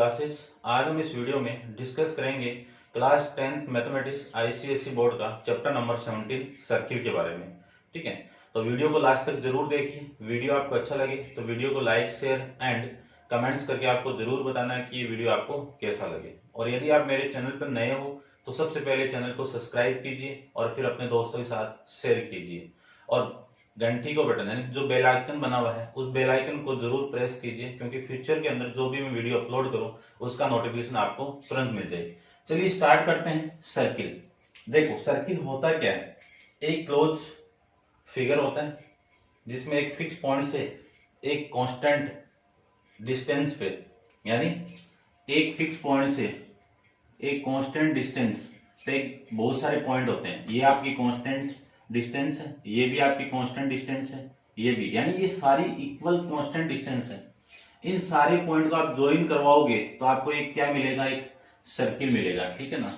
Classes. आज हम इस वीडियो में डिस्कस करेंगे class 10th mathematics ICSE board का चैप्टर नंबर 17 सर्किल के बारे में। ठीक है, तो वीडियो को लास्ट तक जरूर देखिए। वीडियो आपको अच्छा लगे तो वीडियो को लाइक शेयर एंड कमेंट्स करके आपको जरूर बताना है कि ये वीडियो आपको कैसा लगे। और यदि आप मेरे चैनल पर नए हो तो सबसे पहले चैनल को सब्सक्राइब कीजिए और फिर अपने दोस्तों के साथ शेयर कीजिए और घंटी को बटन यानी जो बेल आइकन बना हुआ है उस बेल आइकन को जरूर प्रेस कीजिए, क्योंकि फ्यूचर के अंदर जो भी मैं वीडियो अपलोड करूं उसका नोटिफिकेशन आपको तुरंत मिल जाए। चलिए स्टार्ट करते हैं। सर्किल, देखो सर्किल होता क्या है, एक क्लोज फिगर होता है जिसमें एक फिक्स पॉइंट से एक कांस्टेंट डिस्टेंस पे, यानी एक फिक्स पॉइंट से एक कांस्टेंट डिस्टेंस पे बहुत सारे पॉइंट होते हैं। ये आपकी कांस्टेंट डिस्टेंस है, ये भी आपकी कांस्टेंट डिस्टेंस है, ये भी, यानी ये सारी इक्वल कांस्टेंट डिस्टेंस है। इन सारे पॉइंट को आप ज्वाइन करवाओगे तो आपको एक क्या मिलेगा, एक सर्किल मिलेगा। ठीक है ना,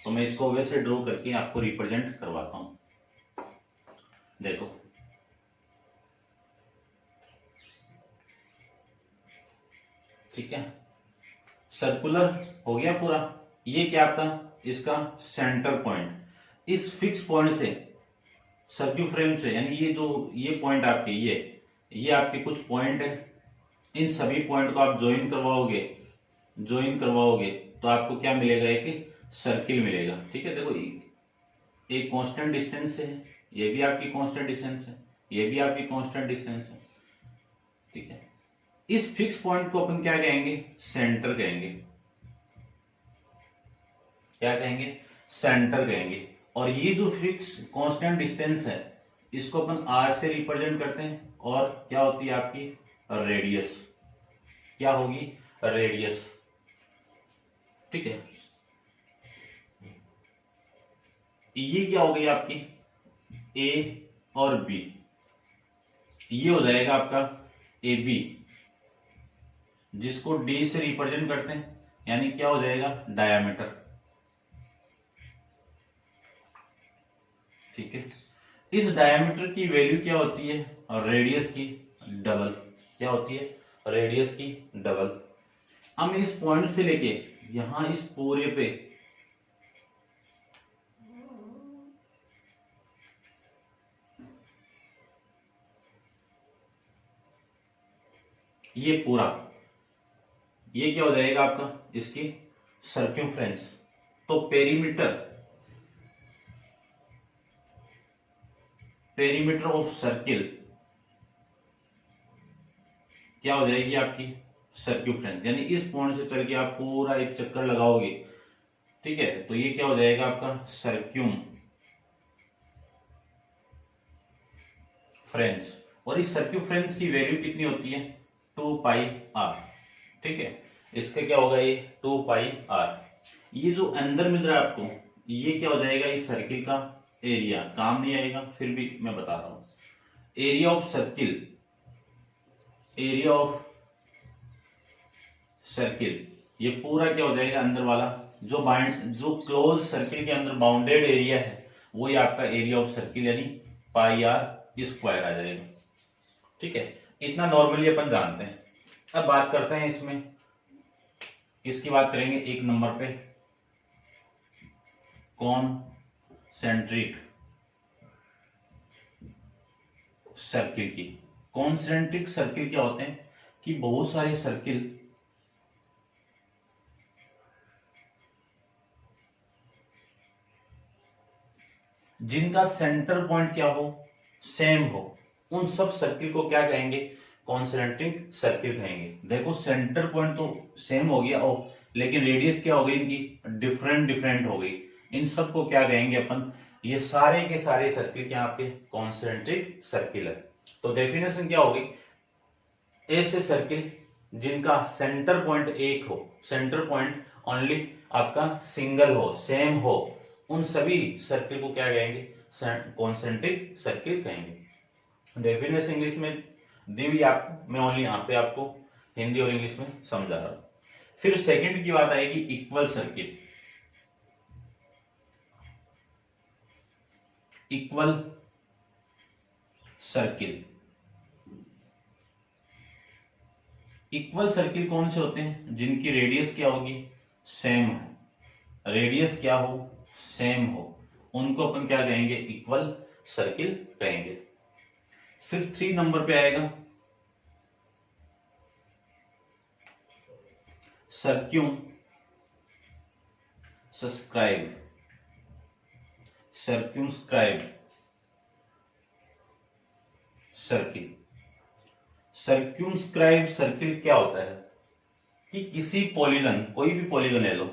तो मैं इसको वैसे ड्रॉ करके आपको रिप्रेजेंट करवाता हूं। देखो ठीक है, सर्कुलर हो गया पूरा। ये क्या आपका, इसका सेंटर पॉइंट। इस फिक्स पॉइंट से सर्क्यूफ्रेम से, यानी ये जो ये पॉइंट आपके ये आपके कुछ पॉइंट है, इन सभी पॉइंट को आप ज्वाइन करवाओगे तो आपको क्या मिलेगा, एक सर्किल मिलेगा। ठीक है, देखो एक कांस्टेंट डिस्टेंस से है, ये भी आपकी कांस्टेंट डिस्टेंस है, ये भी आपकी कांस्टेंट डिस्टेंस है। ठीक है, इस फिक्स पॉइंट को अपन क्या कहेंगे, सेंटर कहेंगे। क्या कहेंगे, सेंटर कहेंगे। और ये जो फिक्स कांस्टेंट डिस्टेंस है इसको अपन आर से रिप्रेजेंट करते हैं, और क्या होती है आपकी रेडियस। क्या होगी, रेडियस। ठीक है, ये क्या हो गई आपकी ए और बी, ये हो जाएगा आपका ए बी, जिसको डी से रिप्रेजेंट करते हैं, यानी क्या हो जाएगा, डायामीटर। ठीक है, इस डायमीटर की वैल्यू क्या होती है, रेडियस की डबल। क्या होती है, रेडियस की डबल। हम इस पॉइंट से लेके यहां इस पूरे पे ये पूरा, ये क्या हो जाएगा आपका, इसकी सर्क्यूम्फ्रेंस। तो पेरीमीटर ऑफ सर्किल क्या हो जाएगी आपकी, सर्क्यूफ्रेंस। यानी इस पॉइंट से चल के आप पूरा एक चक्कर लगाओगे, ठीक है, तो ये क्या हो जाएगा आपका सर्क्यूम फ्रेंस। और इस सर्क्यूफ्रेंस की वैल्यू कितनी होती है, 2 पाई आर। ठीक है, इसका क्या होगा, ये 2 पाई आर। ये जो अंदर मिल रहा है आपको, ये क्या हो जाएगा, इस सर्किल का एरिया। काम नहीं आएगा फिर भी मैं बता रहा हूं। Area of circle, area of circle, ये पूरा क्या हो जाएगा, अंदर वाला जो क्लोज सर्किल के अंदर बाउंडेड एरिया है वो ये आपका एरिया ऑफ सर्किल, यानी पाई आर स्क्वायर आ जाएगा। ठीक है, इतना नॉर्मली अपन जानते हैं। अब बात करते हैं इसमें, किसकी बात करेंगे, एक नंबर पे कॉन्सेंट्रिक सर्किल की। कॉन्सेंट्रिक सर्किल क्या होते हैं कि बहुत सारे सर्किल जिनका सेंटर पॉइंट क्या हो, सेम हो, उन सब सर्किल को क्या कहेंगे, कॉन्सेंट्रिक सर्किल कहेंगे। देखो सेंटर पॉइंट तो सेम हो गया, लेकिन रेडियस क्या हो गई इनकी, डिफरेंट हो गई। इन सब को क्या कहेंगे अपन, ये सारे के सारे सर्किल क्या आपके कॉन्सेंट्रिक सर्किल है। तो डेफिनेशन क्या होगी, ऐसे सर्किल जिनका सेंटर पॉइंट एक हो, सेंटर पॉइंट ओनली आपका सिंगल हो, सेम हो, उन सभी सर्किल को क्या कहेंगे, कॉन्सेंट्रिक सर्किल कहेंगे। डेफिनेशन इंग्लिश में दी हुई आपको, मैं ओनली यहाँ पे आपको हिंदी और इंग्लिश में समझा रहा हूं। फिर सेकंड की बात आएगी equal circle. Equal circle equal circle कौन से होते हैं? जिनकी रेडियस क्या होगी? सेम है। रेडियस क्या हो? सेम हो, उनको अपन क्या कहेंगे? इक्वल सर्किल कहेंगे। फिर 3 नंबर पे आएगा सर्क्यूम सब्सक्राइब। सर्क्यूमस्क्राइब सर्किल। सर्क्यूमस्क्राइब सर्किल क्या होता है कि किसी पॉलीगन, कोई भी पॉलीगन ले लो,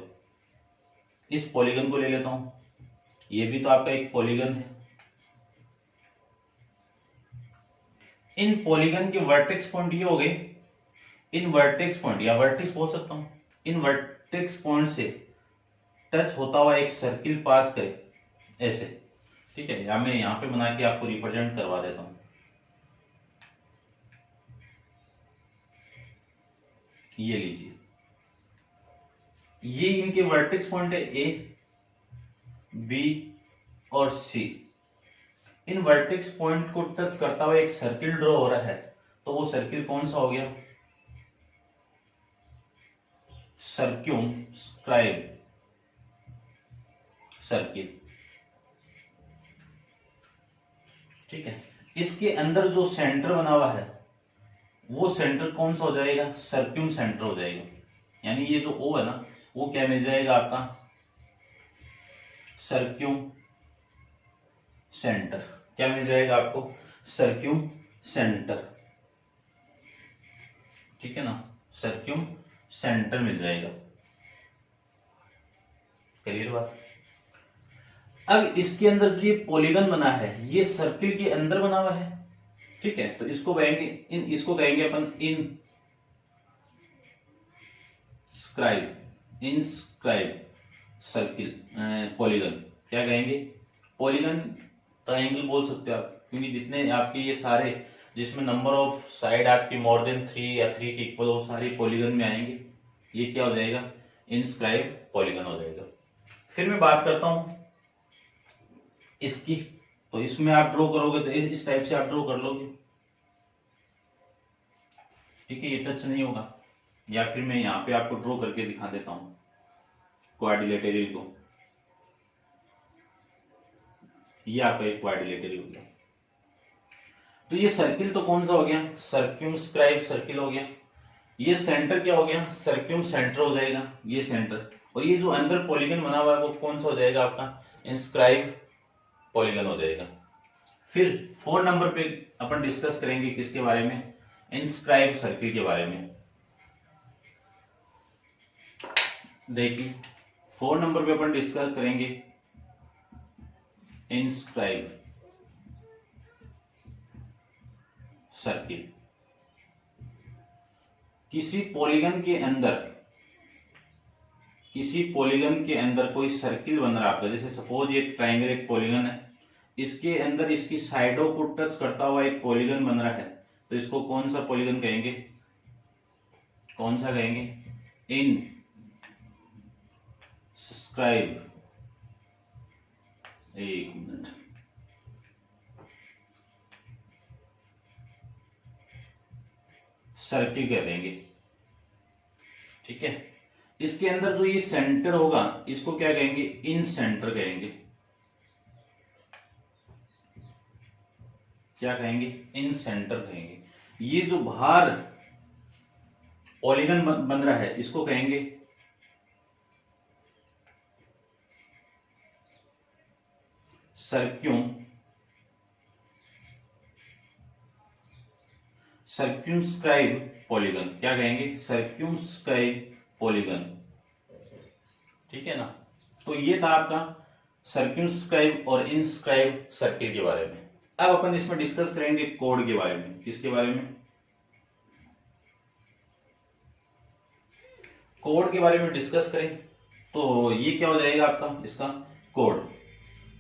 इस पॉलीगन को ले लेता हूं, ये भी तो आपका एक पॉलीगन है। इन पॉलीगन के वर्टेक्स पॉइंट ये हो गए, इन वर्टेक्स पॉइंट या वर्टिस बोल सकता हूं, इन वर्टेक्स पॉइंट से टच होता हुआ एक सर्किल पास करे ऐसे, ठीक है। या मैं यहां पे बना के आपको रिप्रेजेंट करवा देता हूं। ये लीजिए, ये इनके वर्टेक्स पॉइंट है ए, बी और सी। इन वर्टेक्स पॉइंट को टच करता हुआ एक सर्किल ड्रॉ हो रहा है, तो वो सर्किल कौन सा हो गया? सर्क्यूमस्क्राइब सर्किल, ठीक है। इसके अंदर जो सेंटर बना हुआ है वो सेंटर कौन सा हो जाएगा? सर्क्यूम सेंटर हो जाएगा। यानी ये जो ओ है ना, वो क्या मिल जाएगा आपका? सर्क्यूम सेंटर। क्या मिल जाएगा आपको? सर्क्यूम सेंटर, ठीक है ना, सर्क्यूम सेंटर मिल जाएगा। क्लियर बात? अब इसके अंदर जो ये पॉलीगन बना है, ये सर्किल के अंदर बना हुआ है, ठीक है। तो इसको कहेंगे इसको कहेंगे अपन इनस्क्राइब सर्किल पॉलीगन। क्या कहेंगे? पॉलीगन ट्राइंगल बोल सकते हो आप, क्योंकि जितने आपके ये सारे जिसमें नंबर ऑफ साइड आपकी मोर देन 3 या 3 के इक्वल वो सारी पॉलीगन में आएंगे। ये क्या हो जाएगा? इनस्क्राइब पॉलीगन हो जाएगा। फिर मैं बात करता हूं इसकी, तो इसमें आप ड्रॉ करोगे तो इस टाइप से आप ड्रॉ कर लोगे, ठीक है। ये टच नहीं होगा, या फिर मैं यहां पे आपको ड्रॉ करके दिखा देता हूं क्वाड्रिलेटरल को। ये आपका एक क्वाड्रिलेटरल हो गया। तो ये सर्किल तो कौन सा हो गया? सर्क्यूमस्क्राइब सर्किल हो गया। ये सेंटर क्या हो गया? सर्क्यूम सेंटर हो जाएगा, ये सेंटर। और ये जो अंदर पॉलीगन बना हुआ है वो कौन सा हो जाएगा आपका? इंस्क्राइब पॉलीगन हो जाएगा। फिर 4 नंबर पे अपन डिस्कस करेंगे किसके बारे में? इंस्क्राइब सर्किल के बारे में। देखिए 4 नंबर पे अपन डिस्कस करेंगे इंस्क्राइब सर्किल। किसी पॉलीगन के अंदर कोई सर्किल बन रहा है आपका, जैसे सपोज ये ट्राइंगल एक पॉलीगन है, इसके अंदर इसकी साइडों को टच करता हुआ एक पॉलीगन बन रहा है, तो इसको कौन सा पॉलीगन कहेंगे? कौन सा कहेंगे? इनस्क्राइब। एक मिनट, सर्किल कह देंगे, ठीक है। इसके अंदर जो ये सेंटर होगा इसको क्या कहेंगे? इन सेंटर कहेंगे। क्या कहेंगे? इन सेंटर कहेंगे। ये जो बाहर पॉलीगन बन रहा है इसको कहेंगे सर्क्यूमस्क्राइब पॉलीगन। क्या कहेंगे? सर्क्यूमस्क्राइब पॉलीगन, ठीक है ना। तो ये था आपका सर्क्यूमस्क्राइब और इनस्क्राइब सर्किल के बारे में। अब अपन इसमें डिस्कस करेंगे कोड के बारे में। किसके बारे में? कोड के बारे में डिस्कस करें तो ये क्या हो जाएगा आपका? इसका कोड,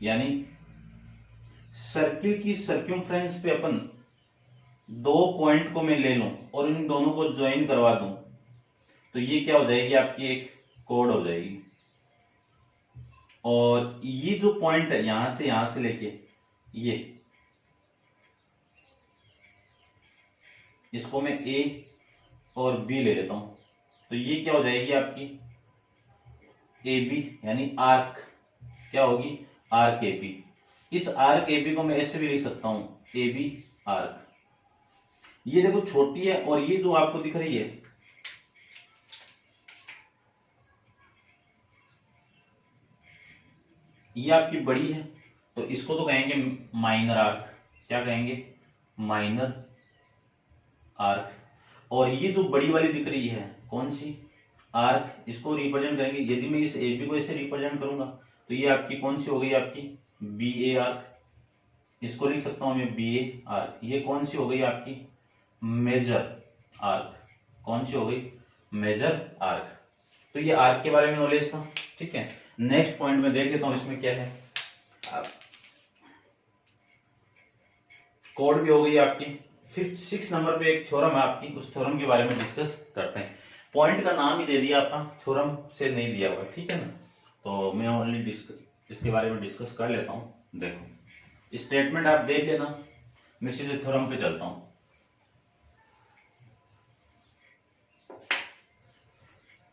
यानी सर्किल की सर्क्यूमफ्रेंस पे अपन 2 पॉइंट को मैं ले लूं और इन दोनों को ज्वाइन करवा दूं, तो ये क्या हो जाएगी? आपकी एक कोड हो जाएगी। और ये जो पॉइंट है यहां से लेके ये, इसको मैं ए और बी ले लेता हूं, तो ये क्या हो जाएगी आपकी ए बी, यानी आर्क क्या होगी, आर्क ए बी। इस आर्क ए बी को मैं ऐसे भी लिख सकता हूं, ए बी आर्क। ये देखो छोटी है, और ये जो आपको दिख रही है ये आपकी बड़ी है, तो इसको तो कहेंगे माइनर आर्क। क्या कहेंगे, माइनर आर्क। और ये जो बड़ी वाली दिख रही है कौन सी, आर्क, इसको रिप्रेजेंट करेंगे। यदि मैं इस ए बी को ऐसे रिप्रेजेंट करूंगा तो ये आपकी कौन सी हो गई, आपकी बी ए आर्क। इसको लिख सकता हूं मैं बी ए आर्क। ये कौन सी हो गई आपकी, मेजर आर्क। कौन सी हो गई, मेजर आर्क। तो ये आर्क के बारे में नॉलेज था, ठीक है। नेक्स्ट पॉइंट में देख लेता हूं इसमें क्या है। कोड भी हो गई आपकी। फिर 6 नंबर पे एक थ्योरम है आपकी, उस थ्योरम के बारे में डिस्कस करते हैं। पॉइंट का नाम ही दे दिया आपका, थ्योरम से नहीं दिया हुआ, ठीक है ना। तो मैं ओनली इसके बारे में डिस्कस कर लेता हूं। देखो स्टेटमेंट आप देख लेना, मैं सीधे थ्योरम पे चलता हूं।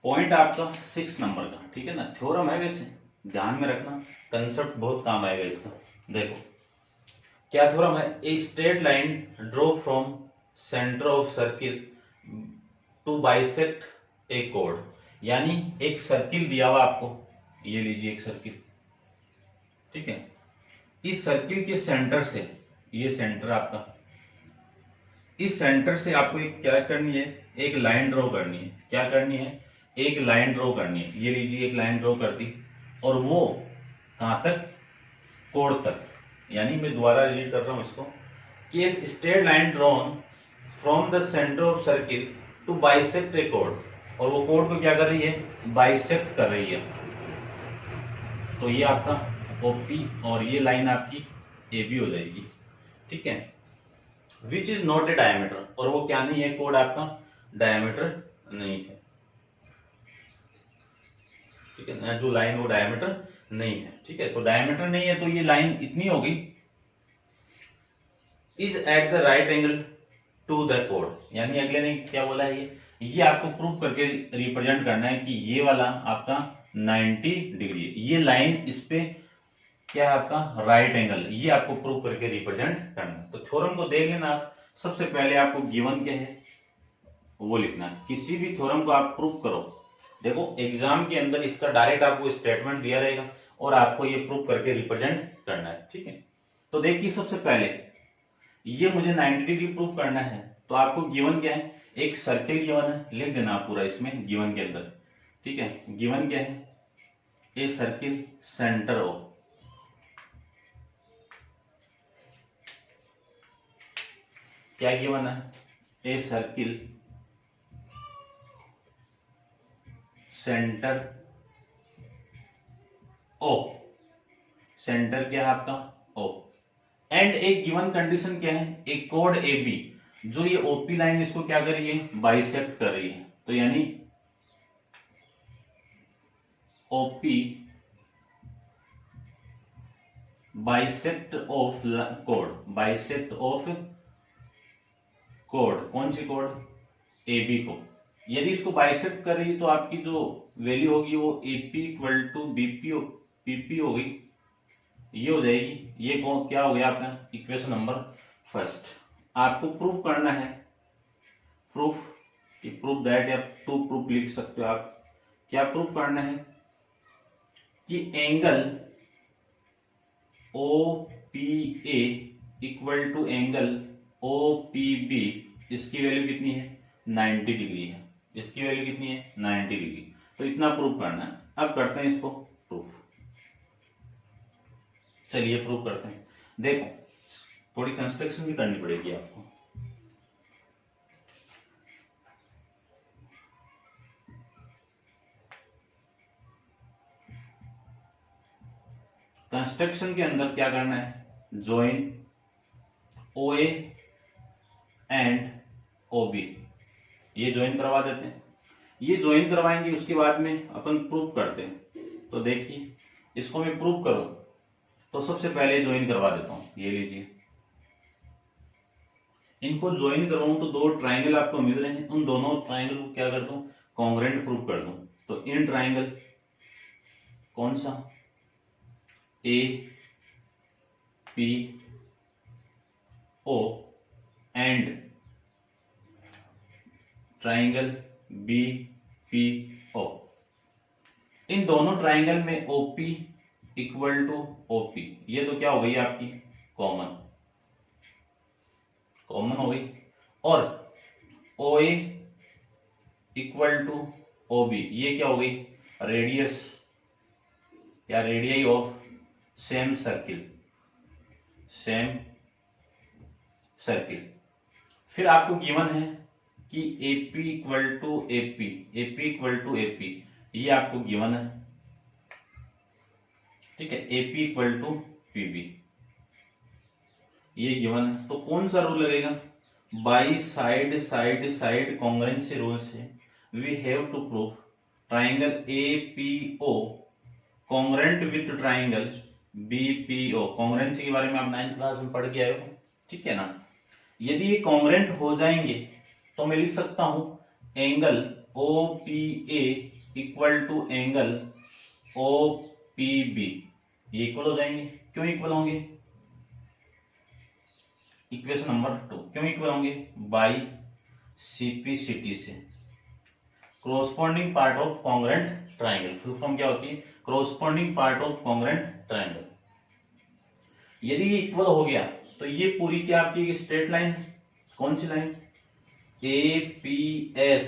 पॉइंट आपका 6 नंबर का, ठीक है ना। थ्योरम है वैसे, ध्यान में रखना, कंसेप्ट बहुत काम आएगा इसका। देखो क्या थ्योरम है, a straight line draw from centre of circle to bisect a कोड। यानी एक सर्किल दिया हुआ आपको, ये लीजिए एक सर्किल, ठीक है। इस सर्किल के सेंटर से, ये सेंटर आपका, इस सेंटर से आपको एक क्या करनी है, एक लाइन ड्रॉ करनी है। क्या करनी है, एक लाइन ड्रॉ करनी है। ये लीजिए एक लाइन ड्रॉ कर दी, और वो कहां तक, कोड तक। यानी मैं दोबारा रीड कर रहा हूं इसको कि straight line drawn from the centre of circle to bisect a कोड। और वो कोड को क्या कर रही है, बाइसेक्ट कर रही है। तो ये आपका ओपी, और ये लाइन आपकी ए बी हो जाएगी, ठीक है। Which is not a diameter, और वो क्या नहीं है, कोड आपका डायमीटर नहीं है, ठीक है ना। जो लाइन वो डायमीटर नहीं है, ठीक है। तो डायमीटर नहीं है, तो ये लाइन इतनी होगी, is at the right angle to the कोड। यानी अगले ने क्या बोला है, ये आपको प्रूव करके रिप्रेजेंट करना है कि ये वाला आपका 90 डिग्री है, ये लाइन इस पे क्या है आपका राइट एंगल, ये आपको प्रूव करके रिप्रेजेंट करना है। तो थ्योरम को देख लेना। सबसे पहले आपको गिवन क्या है वो लिखना है। किसी भी थ्योरम को आप प्रूव करो, देखो एग्जाम के अंदर इसका डायरेक्ट आपको स्टेटमेंट दिया रहेगा, और आपको ये प्रूव करके रिप्रेजेंट करना है, ठीक है। तो देखिए सबसे पहले ये मुझे 90 डिग्री प्रूव करना है, तो आपको गिवन क्या है, एक सर्किल गिवन है, लिख देना आप पूरा इसमें गिवन के अंदर, ठीक है। गिवन क्या है, ए सर्किल सेंटर ऑफ, क्या गिवन है, a circle centre O, centre क्या है आपका ओ, एंड एक गिवन कंडीशन क्या है, एक कोड ए बी, जो ये ओपी लाइन इसको क्या कर रही है, बाइसेक्ट कर रही है। तो यानी OP bisect of code, bisect of code, कौन सी कोड, ए बी को। यदि इसको बाइसेक्ट कर रही है तो आपकी जो वैल्यू होगी वो AP equal to BP PP होगी, ये हो जाएगी। ये क्या हो गया आपका इक्वेशन नंबर फर्स्ट। आपको प्रूफ करना है, प्रूफ दैट, या टू प्रूफ लिख सकते हो आप। क्या प्रूफ करना है कि angle O P A equal to angle O P B, इसकी वैल्यू कितनी है, 90 डिग्री है। इसकी वैल्यू कितनी है, 90 डिग्री। तो इतना प्रूफ करना है। अब करते हैं इसको प्रूफ। चलिए प्रूफ करते हैं। देखो थोड़ी कंस्ट्रक्शन भी करनी पड़ेगी आपको। कंस्ट्रक्शन के अंदर क्या करना है, join O A and O B, ये ज्वाइन करवा देते हैं। ये ज्वाइन करवाएंगे, उसके बाद में अपन प्रूफ करते हैं। तो देखिए इसको मैं प्रूफ करूं तो सबसे पहले ज्वाइन करवा देता हूं। ये लीजिए, इनको ज्वाइन करवाऊं तो दो ट्राइंगल आपको मिल रहे हैं, उन दोनों ट्राइंगल को क्या कर दूं, कॉन्ग्रुएंट प्रूव कर दूं। तो इन ट्राइंगल कौन सा, A P O and triangle B P O, इन दोनों ट्राइंगल में ओपी इक्वल टू ओपी, ये तो क्या हो गई आपकी कॉमन हो गई, और ओ ए इक्वल टू ओ बी, ये क्या हो गई रेडियस या रेडियस ऑफ सेम सर्किल। फिर आपको गिवन है कि AP इक्वल टू AP, ये आपको गिवन है, ठीक है, AP इक्वल टू PB, ये गिवन है। तो कौन सा रूल लगेगा, बाई साइड कॉन्ग्रुएंसी रूल से we have to prove triangle APO congruent with triangle BPO। Congruency के बारे में आप 9th क्लास में पढ़ के आए हो, ठीक है ना। यदि ये कॉन्ग्रुएंट हो जाएंगे तो मैं लिख सकता हूं angle OPA equal to angle OPB, ये इक्वल हो जाएंगे। क्यों इक्वल होंगे, इक्वेशन नंबर 2 क्यों इक्वल होंगे, बाई CPCT से corresponding part of congruent triangle. Full form क्या होती है, corresponding part of congruent triangle. यदि ये इक्वल हो गया तो ये पूरी क्या आपकी स्ट्रेट लाइन है, कौन सी line, APS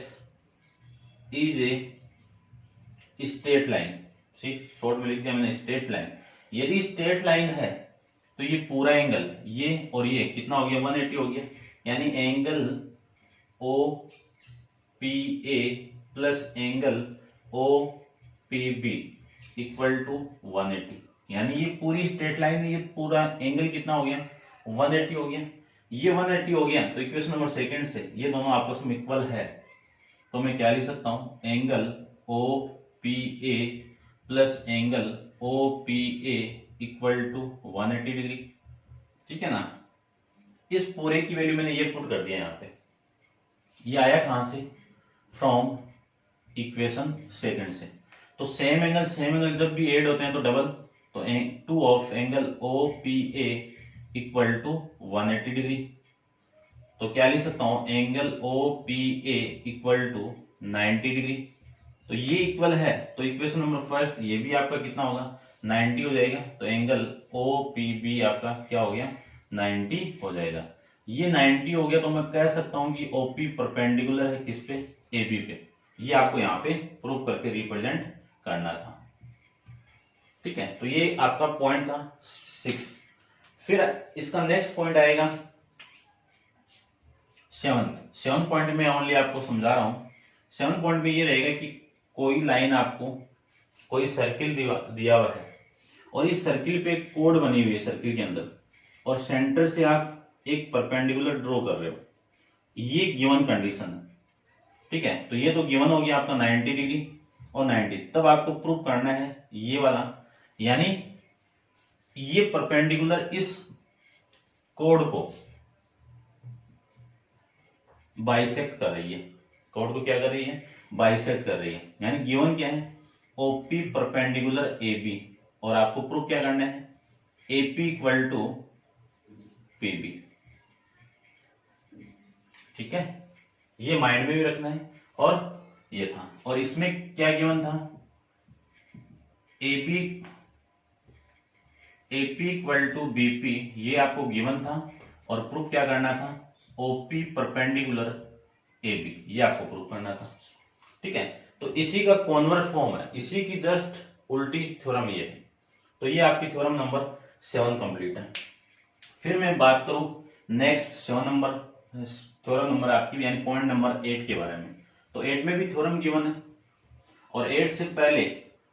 is a straight line, short में लिख दिया मैंने स्ट्रेट लाइन। यदि स्ट्रेट लाइन है तो ये पूरा एंगल, ये और ये कितना हो गया 180 हो गया, यानी angle OPA plus angle OPB equal to 180, यानी ये पूरी स्ट्रेट लाइन, ये पूरा एंगल कितना हो गया 180 हो गया। ये 180 हो गया तो इक्वेशन नंबर 2 से ये दोनों आपस में इक्वल है, तो मैं क्या लिख सकता हूं, angle OPA plus angle OPA equal to 180 degree, ठीक है ना। इस पूरे की वैल्यू मैंने ये पुट कर दिया यहाँ पे, ये आया कहां से, फ्रॉम इक्वेशन 2 से। तो सेम एंगल जब भी ऐड होते हैं तो डबल, तो 2 of angle OPA equal to 180 degree. तो क्या लिख सकता हूं, angle OPA equal to 90 degree. तो ये इक्वल है, तो इक्वेशन नंबर 1 ये भी आपका कितना होगा 90 हो जाएगा। तो एंगल OPB आपका क्या हो गया 90 हो जाएगा। ये 90 हो गया तो मैं कह सकता हूं कि OP परपेंडिकुलर है किस पे, AB पे। ये आपको यहाँ पे प्रूव करके रिप्रेजेंट करना था, ठीक है। तो ये आपका पॉइंट था 6। फिर इसका नेक्स्ट पॉइंट आएगा 7 पॉइंट में ओनली आपको समझा रहा हूं। 7 पॉइंट में ये रहेगा कि कोई लाइन आपको, कोई सर्किल दिया हुआ है और इस सर्किल पे एक कोड बनी हुई है सर्किल के अंदर, और सेंटर से आप एक परपेंडिकुलर ड्रॉ कर रहे हो, ये गिवन कंडीशन है, ठीक है। तो ये तो गिवन हो गया आपका 90 डिग्री और 90। तब आपको प्रूव करना है ये वाला, यानी ये परपेंडिकुलर इस कोड को बाइसेक्ट कर रही है, कोड को क्या कर रही है बाइसेक्ट कर रही है। यानी गिवन क्या है OP परपेंडिकुलर AB, और आपको प्रूव क्या करना है AP इक्वल टू PB, ठीक है। ये माइंड में भी रखना है। और ये था, और इसमें क्या गिवन था AP इक्वल टू BP, ये आपको गिवन था। और प्रूफ क्या करना था OP परपेंडिकुलर AB, ये आपको प्रूफ करना था, ठीक है। तो इसी का कॉन्वर्स फॉर्म है, इसी की जस्ट उल्टी थ्योरम ये है। तो ये आपकी थ्योरम नंबर 7 कंप्लीट है। फिर मैं बात करूं नेक्स्ट 7 नंबर थ्योरम नंबर आपकी यानी पॉइंट नंबर 8 के बारे में। तो 8 में भी थ्योरम गिवन है, और 8 से पहले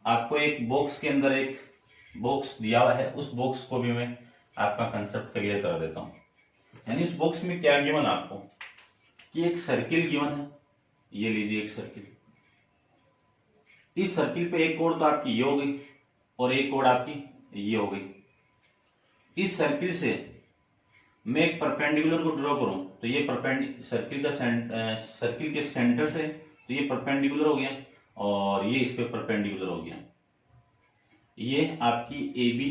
आपको एक बॉक्स के अंदर एक बॉक्स दिया हुआ है, उस बॉक्स को भी मैं आपका कंसेप्ट क्लियर कर देता हूं। यानी इस बॉक्स में क्या गिवन आपको कि एक सर्किल गिवन है, ये लीजिए एक सर्किल, इस सर्किल पे एक कोण तो आपकी ये हो गई और एक कोण आपकी ये हो गई। इस सर्किल से मैं एक परपेंडिकुलर को ड्रॉ करूं तो ये सर्किल के सेंटर से तो ये परपेंडिकुलर हो गया और ये इस पे परपेंडिकुलर हो गया। ये आपकी ए बी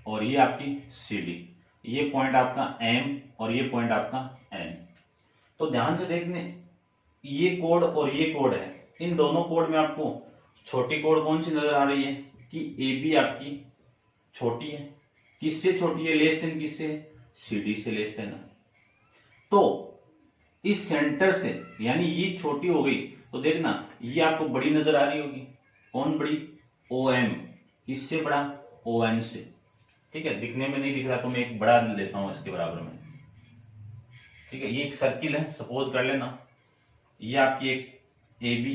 और ये आपकी सी डी, ये पॉइंट आपका एम और ये पॉइंट आपका एन। तो ध्यान से देखने, ये कोड और ये कोड है, इन दोनों कोड में आपको छोटी कोड कौन सी नजर आ रही है कि ए बी आपकी छोटी है। किससे छोटी है? लेस देन किससे? सी डी से लेस देन। तो इस सेंटर से यानी ये छोटी हो गई तो देखना ये आपको बड़ी नजर आ रही होगी। कौन बड़ी? O M. किससे बड़ा? ओ एन से। ठीक है, दिखने में नहीं दिख रहा तो मैं एक बड़ा लेता हूं इसके बराबर में। ठीक है, ये एक सर्किल है, सपोज कर लेना ये आपकी एक ए बी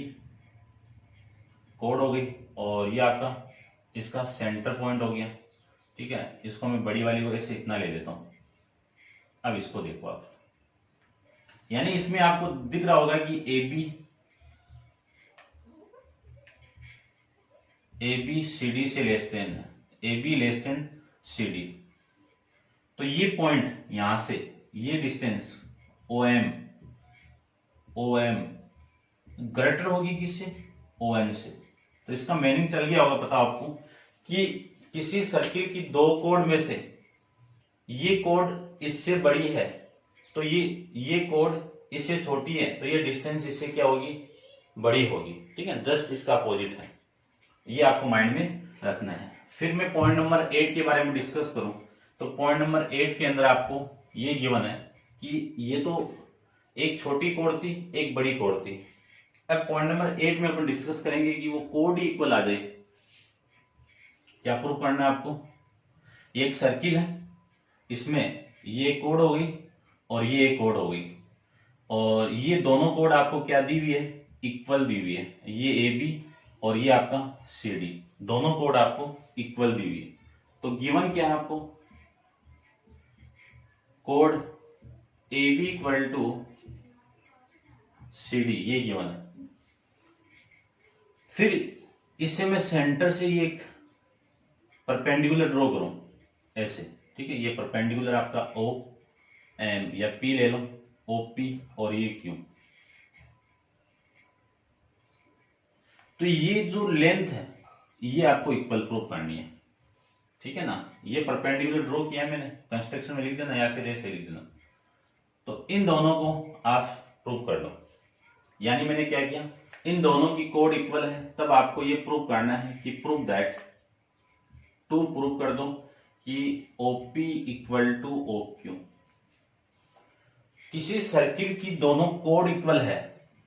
कोड हो गई और ये आपका इसका सेंटर पॉइंट हो गया। ठीक है, इसको मैं बड़ी वाली को ऐसे इतना ले लेता हूं। अब इसको देखो आप, यानी इसमें आपको दिख रहा होगा कि ए बी सी डी से less than, A B less than C D. तो ये पॉइंट यहां से ये डिस्टेंस ओ एम ग्रेटर होगी किससे? ओ एन से। तो इसका मीनिंग चल गया होगा पता आपको कि किसी सर्किल की दो कोड में से ये कोड इससे बड़ी है तो ये कोड इससे छोटी है तो ये डिस्टेंस इससे क्या होगी? बड़ी होगी। ठीक है, जस्ट इसका अपोजिट है, ये आपको माइंड में रखना है। फिर मैं पॉइंट नंबर 8 के बारे में डिस्कस करूं तो पॉइंट नंबर 8 के अंदर आपको ये गिवन है कि ये तो एक छोटी कोड थी एक बड़ी कोड थी। अब पॉइंट नंबर 8 में अपन डिस्कस करेंगे कि वो कोड इक्वल आ जाए। क्या प्रूव करना है आपको? ये एक सर्किल है, इसमें ये कोड हो गई और ये एक कोड हो गई और ये दोनों कोड आपको क्या दी हुई है? इक्वल दी हुई है। ये ए बी और ये आपका सी डी, दोनों कोड आपको इक्वल दी हुई है। तो गिवन क्या है आपको? कोड A B equal to C D, ये गिवन है। फिर इससे मैं सेंटर से ये एक परपेंडिकुलर ड्रॉ करूं ऐसे। ठीक है, ये परपेंडिकुलर आपका ओ एम या पी ले लो, ओ पी और ये क्यू। तो ये जो लेंथ है ये आपको इक्वल प्रूव करनी है। ठीक है ना, ये परपेंडिकुलर ड्रॉ किया है मैंने, कंस्ट्रक्शन में लिख देना या फिर ऐसे लिख देना। तो इन दोनों को आप प्रूव कर लो। यानी मैंने क्या किया, इन दोनों की कोड इक्वल है, तब आपको ये प्रूव करना है कि प्रूव दैट, टू प्रूव कर दो कि OP इक्वल टू OQ। किसी सर्किल की दोनों कोड इक्वल है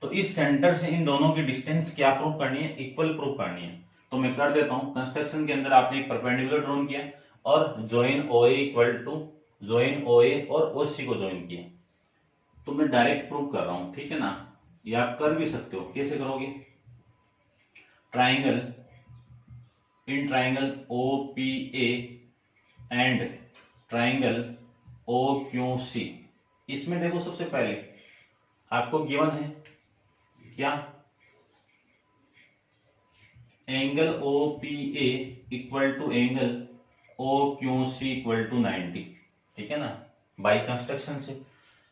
तो इस सेंटर से इन दोनों की डिस्टेंस क्या प्रूव करनी है? इक्वल प्रूव करनी है। तो मैं कर देता हूं, कंस्ट्रक्शन के अंदर आपने एक परपेंडिकुलर ड्रॉन किया और join OA equal to join OA और OC को ज्वाइन किया। तो मैं डायरेक्ट प्रूव कर रहा हूं, ठीक है ना, ये आप कर भी सकते हो। कैसे करोगे? Triangle in triangle OPA and triangle OQC। इसमें देखो सबसे पहले आपको गिवन है क्या? Angle OPA equal to angle OQC equal to 90। ठीक है ना, बाई कंस्ट्रक्शन से।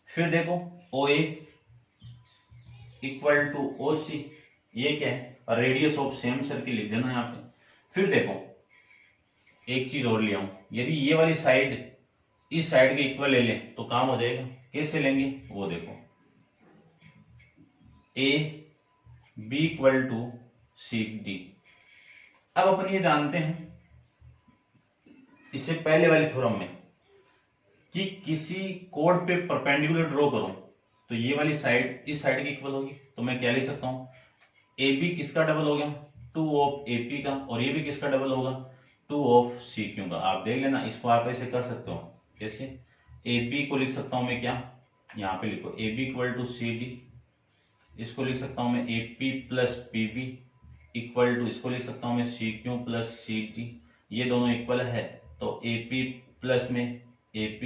फिर देखो OA इक्वल टू OC, ये क्या है? रेडियस ऑफ सेम सर्किल लिख देना यहाँ पे। फिर देखो एक चीज और लिया हूं, यदि ये वाली साइड इस साइड के इक्वल ले लें तो काम हो जाएगा। कैसे लेंगे वो देखो, AB इक्वल टू CD। अब अपन ये जानते हैं इससे पहले वाली थ्योरम में कि किसी कोड पे परपेंडिकुलर ड्रॉ करो तो ये वाली साइड इस साइड की इक्वल होगी। तो मैं क्या लिख सकता हूं? AB किसका डबल हो गया? 2 ऑफ AP का, और ये भी किसका डबल होगा? 2 ऑफ CQ का। आप देख लेना, इसको आप ऐसे कर सकते हो। कैसे? AB को लिख सकता हूं मैं क्या, यहाँ पे लिखो AB इक्वल टू CD। इसको लिख सकता हूं मैं AP plus PB equal to, इसको लिख सकता हूं मैं CQ प्लस CD। ये दोनों इक्वल है तो AP प्लस में AP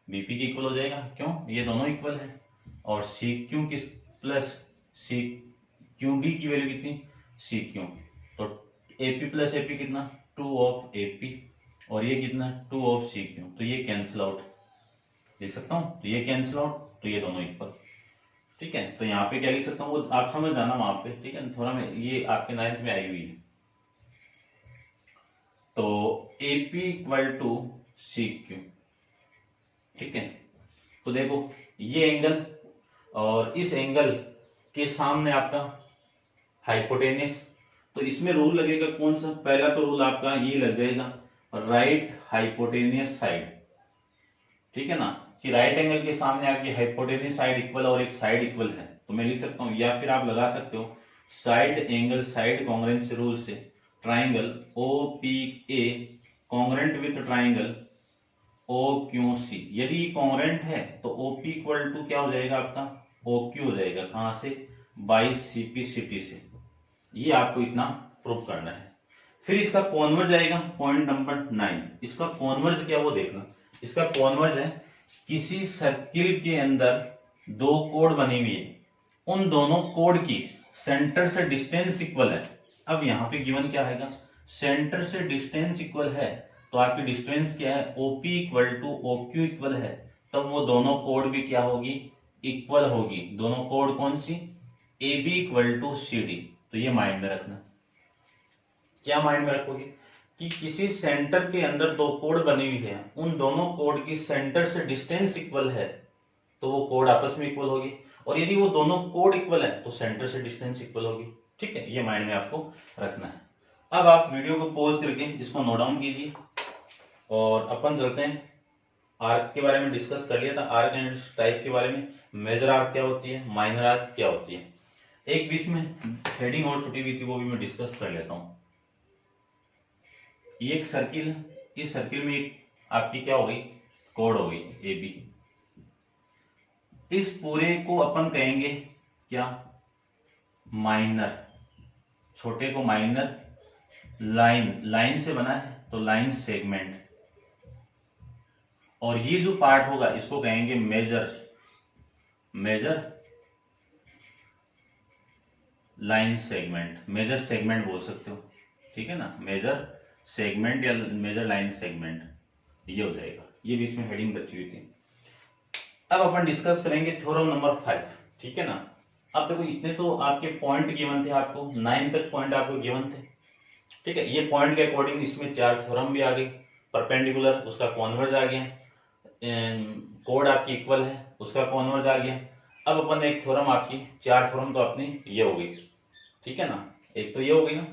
BP की इक्वल हो जाएगा। क्यों? ये दोनों इक्वल है। और CQ किस प्लस CQB की वैल्यू कितनी? CQ। तो AP प्लस AP कितना? 2 ऑफ AP और ये कितना? 2 ऑफ CQ। तो ये कैंसिल आउट, लिख सकता हूं, तो ये कैंसिल आउट, तो ये दोनों इक्वल। ठीक है, तो यहाँ पे क्या लिख सकता हूँ वो आप समझ जाना वहां पे। ठीक है, थोड़ा मैं ये आपके 9th में आई हुई है। तो AP इक्वल टू CQ। ठीक है, तो देखो ये एंगल और इस एंगल के सामने आपका हाइपोटेनियस, तो इसमें रूल लगेगा कौन सा? पहला तो रूल आपका ये लग जाएगा राइट हाइपोटेनियस साइड। ठीक है ना, कि राइट एंगल के सामने आपकी हाइपोटेनियस साइड इक्वल और एक साइड इक्वल है, तो मैं लिख सकता हूं, या फिर आप लगा सकते हो side angle side congruence rule से triangle OPA congruent with triangle OQC। यदि ये कॉन्ग्रेंट है तो OP इक्वल टू क्या हो जाएगा आपका? OQ हो जाएगा। कहां से? बाई CPCT से। ये आपको इतना प्रूफ करना है। फिर इसका कॉन्वर्ज आएगा, पॉइंट नंबर 9। इसका कॉन्वर्ज क्या वो देखना। इसका कॉन्वर्ज है किसी सर्किल के अंदर दो कोड बनी हुई है, उन दोनों कोड की सेंटर से डिस्टेंस इक्वल है। अब यहाँ पे गिवन क्या आएगा? सेंटर से डिस्टेंस इक्वल है, तो आपकी डिस्टेंस क्या है? OP equal to OQ equal है, तब वो दोनों कोड भी क्या होगी? इक्वल होगी। दोनों कोड कौन सी? AB equal to CD। तो ये माइंड में रखना। क्या माइंड में रखोगे? कि किसी सेंटर के अंदर दो कोड बनी हुई है, उन दोनों कोड की सेंटर से डिस्टेंस इक्वल है, तो वो कोड आपस में इक्वल होगी। और यदि वो दोनों कोड इक्वल है तो सेंटर से डिस्टेंस इक्वल होगी। ठीक है, ये माइंड में आपको रखना है। अब आप वीडियो को पॉज करके इसको नोट डाउन कीजिए और अपन चलते हैं आर्क के बारे में। डिस्कस कर लिया था आर्क एंड टाइप के बारे में। मेजर आर्क क्या होती है, माइनर आर्क क्या होती है। एक बीच में हेडिंग और छुटी हुई थी, वो भी मैं डिस्कस कर लेता हूं। ये एक सर्किल है, इस सर्किल में एक आपकी क्या हो गई? कोड हो गई AB। इस पूरे को अपन कहेंगे क्या? माइनर। छोटे को माइनर। लाइन से बना है तो लाइन सेगमेंट। और ये जो पार्ट होगा इसको कहेंगे major line segment. Major segment बोल सकते हो। ठीक है ना, मेजर सेगमेंट या मेजर लाइन सेगमेंट, ये हो जाएगा। ये बीच में हेडिंग बची हुई थी। अब अपन डिस्कस करेंगे थ्योरम नंबर 5। ठीक है ना, अब देखो इतने तो आपके पॉइंट गिवन थे, आपको 9 तक पॉइंट आपको गिवन थे। ठीक है, ये पॉइंट के अकॉर्डिंग इसमें 4 थ्योरम भी आ गई। परपेंडिकुलर, उसका कॉन्वर्ज आ गया। कोड आपकी इक्वल है, उसका कॉन्वर्ज आ गया। अब अपन एक थ्योरम आपकी 4 थ्योरम तो अपनी ये हो गई। ठीक है ना, एक तो ये हो गई ना,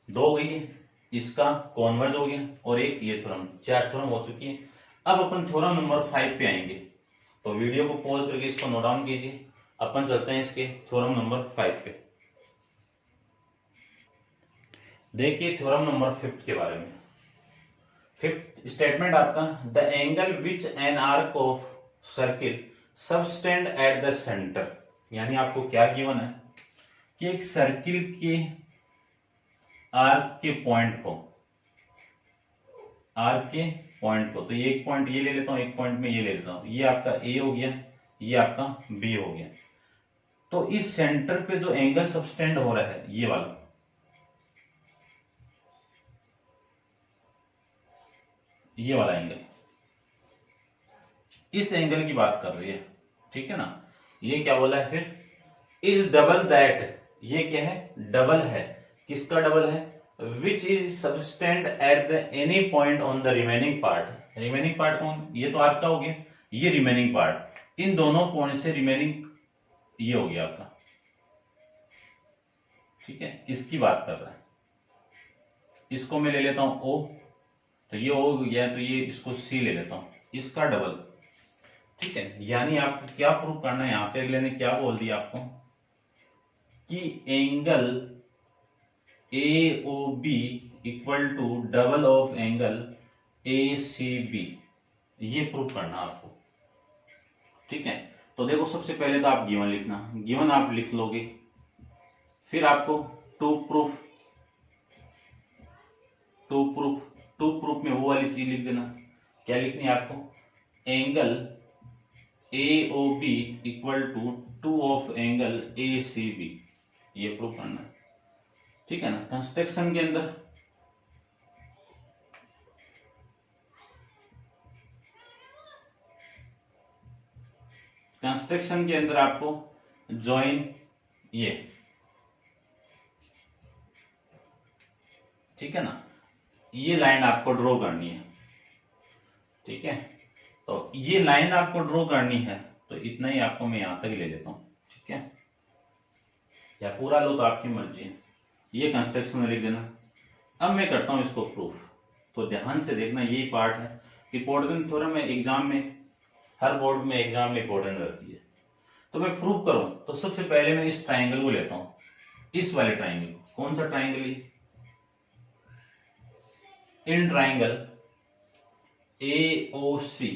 2 हो गई है, इसका कॉन्वर्ज हो गया, और एक ये थ्योरम। 4 थ्योरम हो चुकी है। अब अपन थ्योरम नंबर 5 पे आएंगे, तो वीडियो को पॉज करके इसको नोट डाउन कीजिए। अपन चलते हैं इसके थ्योरम नंबर 5 पे। देखिए थ्योरम नंबर 5 के बारे में। 5th स्टेटमेंट आपका, the angle which an arc of circle subtend at the centre. यानी आपको क्या गिवन है कि एक सर्किल के आर्क के पॉइंट को, तो ये एक पॉइंट ये ले लेता हूं, एक पॉइंट में ये ले लेता हूं, ये आपका A हो गया, ये आपका B हो गया। तो इस सेंटर पे जो एंगल सबटेंड हो रहा है, ये वाला, एंगल, इस एंगल की बात कर रही है। ठीक है ना, ये क्या बोला है फिर? Is double that. ये क्या है? डबल है। किसका डबल है? Which is subtend at the any point on the remaining part. Remaining part कौन? ये तो आपका हो गया, ये रिमेनिंग पार्ट। इन दोनों पॉइंट से रिमेनिंग ये हो गया आपका। ठीक है, इसकी बात कर रहा है। इसको मैं ले लेता हूं O, तो ये O हो गया, तो ये इसको C ले लेता हूं, इसका डबल। ठीक है, यानी आपको क्या प्रूव करना है? यहां पे अगले ने क्या बोल दिया आपको कि angle AOB equal to double of angle ACB। ये प्रूव करना आपको। ठीक है, तो देखो सबसे पहले तो आप गिवन लिखना, गिवन आप लिख लोगे, फिर आपको टू प्रूफ में वो वाली चीज लिख देना। क्या लिखनी है आपको? Angle AOB equal to 2 of angle ACB। ये प्रूफ करना है। ठीक है ना, कंस्ट्रक्शन के अंदर कंस्ट्रक्शन के अंदर आपको ज्वाइन ये, ठीक है ना, ये लाइन आपको ड्रॉ करनी है, ठीक है। तो ये लाइन आपको ड्रॉ करनी है, तो इतना ही आपको मैं यहां तक ले लेता हूं, ठीक है, या पूरा लो तो आपकी मर्जी है। ये कंस्ट्रक्शन में लिख देना। अब मैं करता हूं इसको प्रूफ, तो ध्यान से देखना, यही पार्ट है। इंपॉर्टेंट थोड़ा मैं एग्जाम में, हर बोर्ड में एग्जाम में इंपॉर्टेंट रहती है। तो मैं प्रूफ करूं तो सबसे पहले मैं इस ट्राइंगल को लेता हूं, इस वाले ट्राइंगल। कौन सा ट्राइंगल है? इन ट्राइंगल AOC,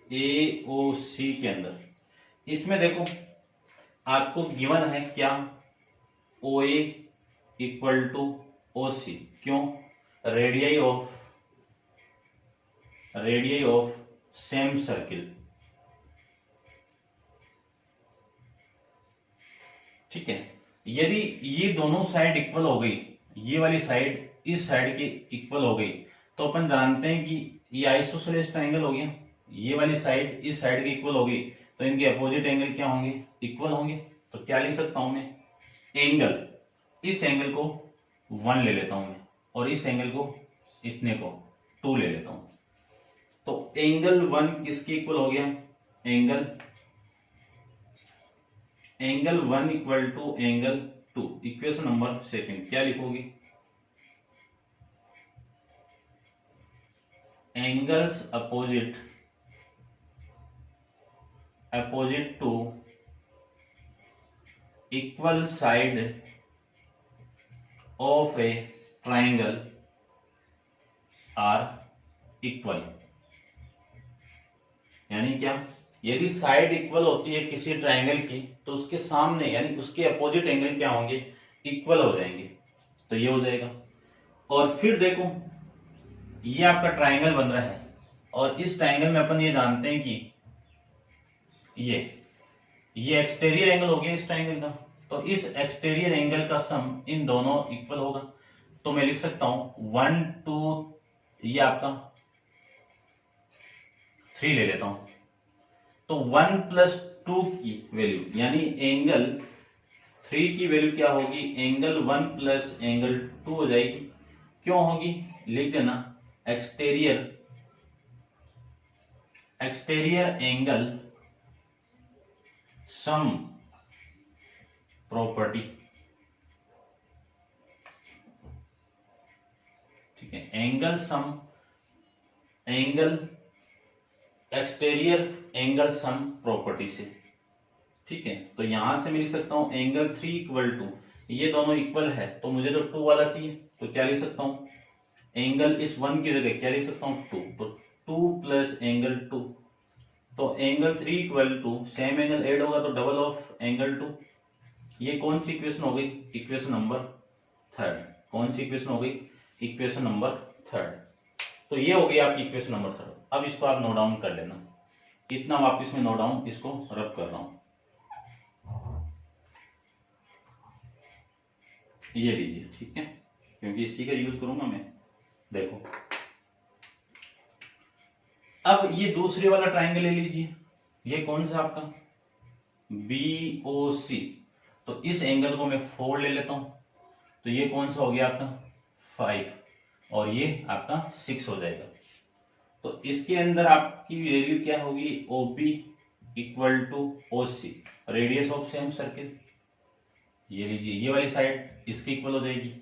AOC के अंदर, इसमें देखो आपको गिवन है क्या, OA इक्वल टू OC। क्यों? रेडियई ऑफ सेम सर्किल, ठीक है। यदि ये दोनों साइड इक्वल हो गई, ये वाली साइड इस साइड के इक्वल हो गई, तो अपन जानते हैं कि ये आइसोसेलेस ट्राइंगल हो गया। ये वाली साइड इस साइड की इक्वल होगी, तो इनके अपोजिट एंगल क्या होंगे? इक्वल होंगे। तो क्या लिख सकता हूं मैं? एंगल, इस एंगल को 1 ले लेता हूं मैं, और इस एंगल को, इतने को 2 ले लेता हूं। तो एंगल 1 किसके इक्वल हो गया? Angle 1 equal to angle 2। Equation number second क्या लिखोगे? Angles opposite to equal side of a triangle are equal. यानी क्या? यदि साइड इक्वल होती है किसी ट्राइंगल की, तो उसके सामने यानी उसके अपोजिट एंगल क्या होंगे? इक्वल हो जाएंगे। तो ये हो जाएगा। और फिर देखो, ये आपका ट्राइंगल बन रहा है, और इस ट्राइंगल में अपन ये जानते हैं कि ये एक्सटीरियर एंगल हो गया इस ट्राइंगल का। तो इस एक्सटीरियर एंगल का सम इन दोनों इक्वल होगा। तो मैं लिख सकता हूं 1 2, ये आपका 3 ले लेता हूं। तो 1 + 2 की वैल्यू, यानी एंगल 3 की वैल्यू क्या होगी? एंगल 1 + एंगल 2 हो जाएगी। क्यों होगी? लिख देना, एक्सटीरियर एंगल सम प्रॉपर्टी, ठीक है। एक्सटीरियर एंगल सम प्रॉपर्टी से, ठीक है। तो यहां से मैं लिख सकता हूं एंगल 3 इक्वल टू, ये दोनों इक्वल है तो मुझे तो 2 वाला चाहिए, तो क्या लिख सकता हूं? एंगल इस 1 की जगह क्या लिख सकता हूं? 2। तो 2 + एंगल 2, तो angle 3 equal to, same angle add होगा तो डबल ऑफ एंगल 2। ये कौन सी इक्वेशन हो गई? Equation number 3। कौन सी इक्वेशन हो गई? Equation number 3। तो ये हो गई आपकी इक्वेशन नंबर 3। अब इसको आप नोट डाउन कर लेना। इतना वापस में नोट डाउन, इसको रब कर रहा हूं। ये लीजिए, ठीक है, क्योंकि इसी का यूज करूंगा मैं। देखो, अब ये दूसरे वाला ट्राइंगल ले लीजिए। ये कौन सा आपका? BOC। तो इस एंगल को मैं 4 ले लेता हूं। तो ये कौन सा हो गया आपका? 5, और ये आपका 6 हो जाएगा। तो इसके अंदर आपकी वैल्यू क्या होगी? OP equal to OC, radius of same circle. ये लीजिए, ये वाली साइड इसकी इक्वल हो जाएगी।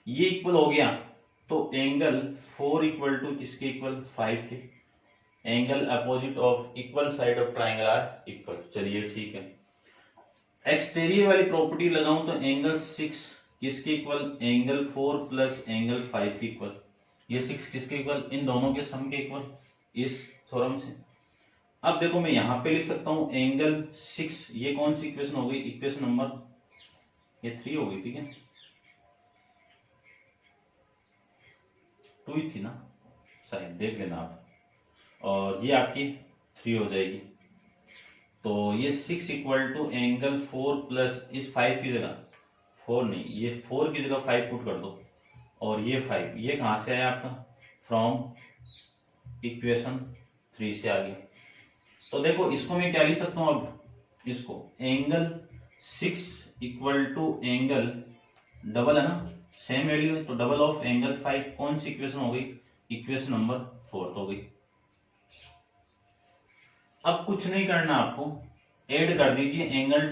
ये इक्वल हो गया, तो एंगल 4 इक्वल टू किसके इक्वल? 5 के। Angle opposite of equal side of triangle are equal. चलिए ठीक है। एक्सटीरियर वाली प्रॉपर्टी लगाऊं तो एंगल 6 किसके इक्वल? एंगल 4 + एंगल 5 के इक्वल। ये 6 किसके इक्वल? इन दोनों के सम के इक्वल, इस थ्योरम से। अब देखो, मैं यहां पे लिख सकता हूं एंगल 6। ये कौन सी इक्वेशन हो गई? इक्वेशन नंबर ये 3 हो गई, ठीक है। 2 ही थी ना शायद, देख लेना आप। और ये आपकी 3 हो जाएगी। तो ये 6 इक्वल टू एंगल 4 + इस 5 की जगह 4 नहीं, ये 4 की जगह 5 पुट कर दो। और ये 5, ये कहां से आया आपका? फ्रॉम इक्वेशन 3 से आ गया। तो देखो इसको मैं क्या लिख सकता हूं, अब इसको angle 6 equal to angle double है ना, सेम वैल्यू है, तो डबल ऑफ एंगल 5 कौन सी इक्वेशन हो गई, इक्वेशन नंबर 4 हो गई। अब कुछ नहीं करना आपको, ऐड कर दीजिए एंगल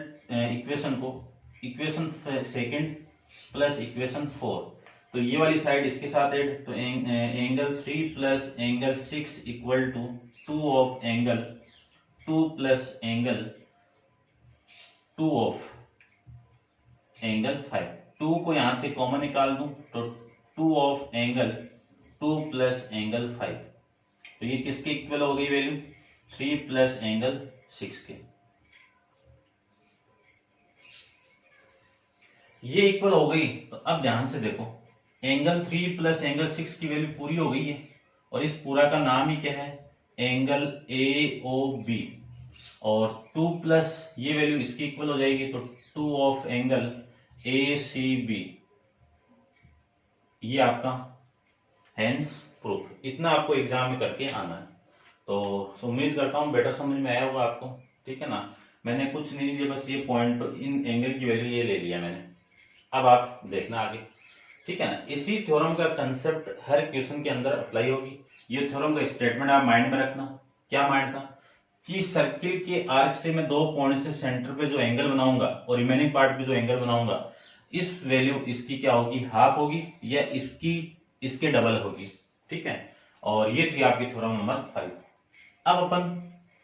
इक्वेशन को, इक्वेशन सेकंड प्लस इक्वेशन 4, तो ये वाली साइड इसके साथ ऐड, तो angle 3 plus angle 6 equal to 2 of angle 2 plus angle 2 of angle 5। 2 को यहां से कॉमन निकाल दूं तो 2 ऑफ एंगल 2 प्लस एंगल 5, तो ये किसके इक्वल हो गई वैल्यू, 3 प्लस एंगल 6 के। ये इक्वल हो गई, तो अब ध्यान से देखो एंगल 3 प्लस एंगल 6 की वैल्यू पूरी हो गई है, और इस पूरा का नाम ही क्या है, एंगल AOB, और 2 प्लस ये वैल्यू इसकी इक्वल हो जाएगी, तो 2 ऑफ एंगल ACB, ये आपका हेंस प्रूफ। इतना आपको एग्जाम में करके आना है। तो उम्मीद करता हूँ बेटर समझ में आया होगा आपको, ठीक है ना। मैंने कुछ नहीं लिया, बस ये पॉइंट, इन एंगल की वैल्यू ये ले लिया मैंने। अब आप देखना आगे, ठीक है ना। इसी थ्योरम का कंसेप्ट हर क्वेश्चन के अंदर अप्लाई होगी। ये थ्योरम का स्टेटमेंट आप माइंड में रखना। क्या माइंड था कि सर्किल के आर्क से मैं 2 पॉइंट से सेंटर पे जो एंगल बनाऊंगा और रिमेनिंग पार्ट पे जो एंगल बनाऊंगा, इस वैल्यू इसकी क्या होगी, हाफ होगी, या इसकी इसके डबल होगी, ठीक है। और ये थी आपकी थ्योरम नंबर 5। अब अपन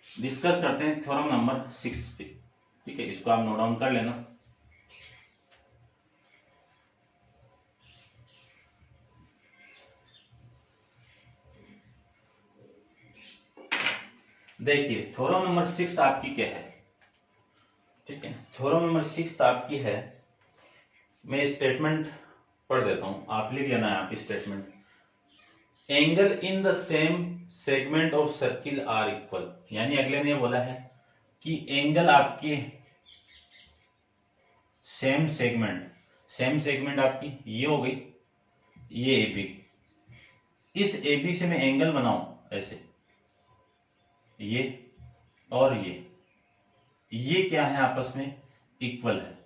डिस्कस करते हैं थ्योरम नंबर 6 पे, ठीक है। इसको आप नोट डाउन कर लेना। देखिए थ्योरम नंबर 6 आपकी क्या है, ठीक है। थ्योरम नंबर 6 आपकी है, मैं स्टेटमेंट पढ़ देता हूं, आप लिख लेना है आप statement. Angle in the same segment of circle are equal, यानी अगले ने बोला है कि एंगल आपके सेम सेगमेंट आपकी ये हो गई, ये AB, इस AB से मैं एंगल बनाऊं ऐसे, ये और ये क्या है, आपस में इक्वल है।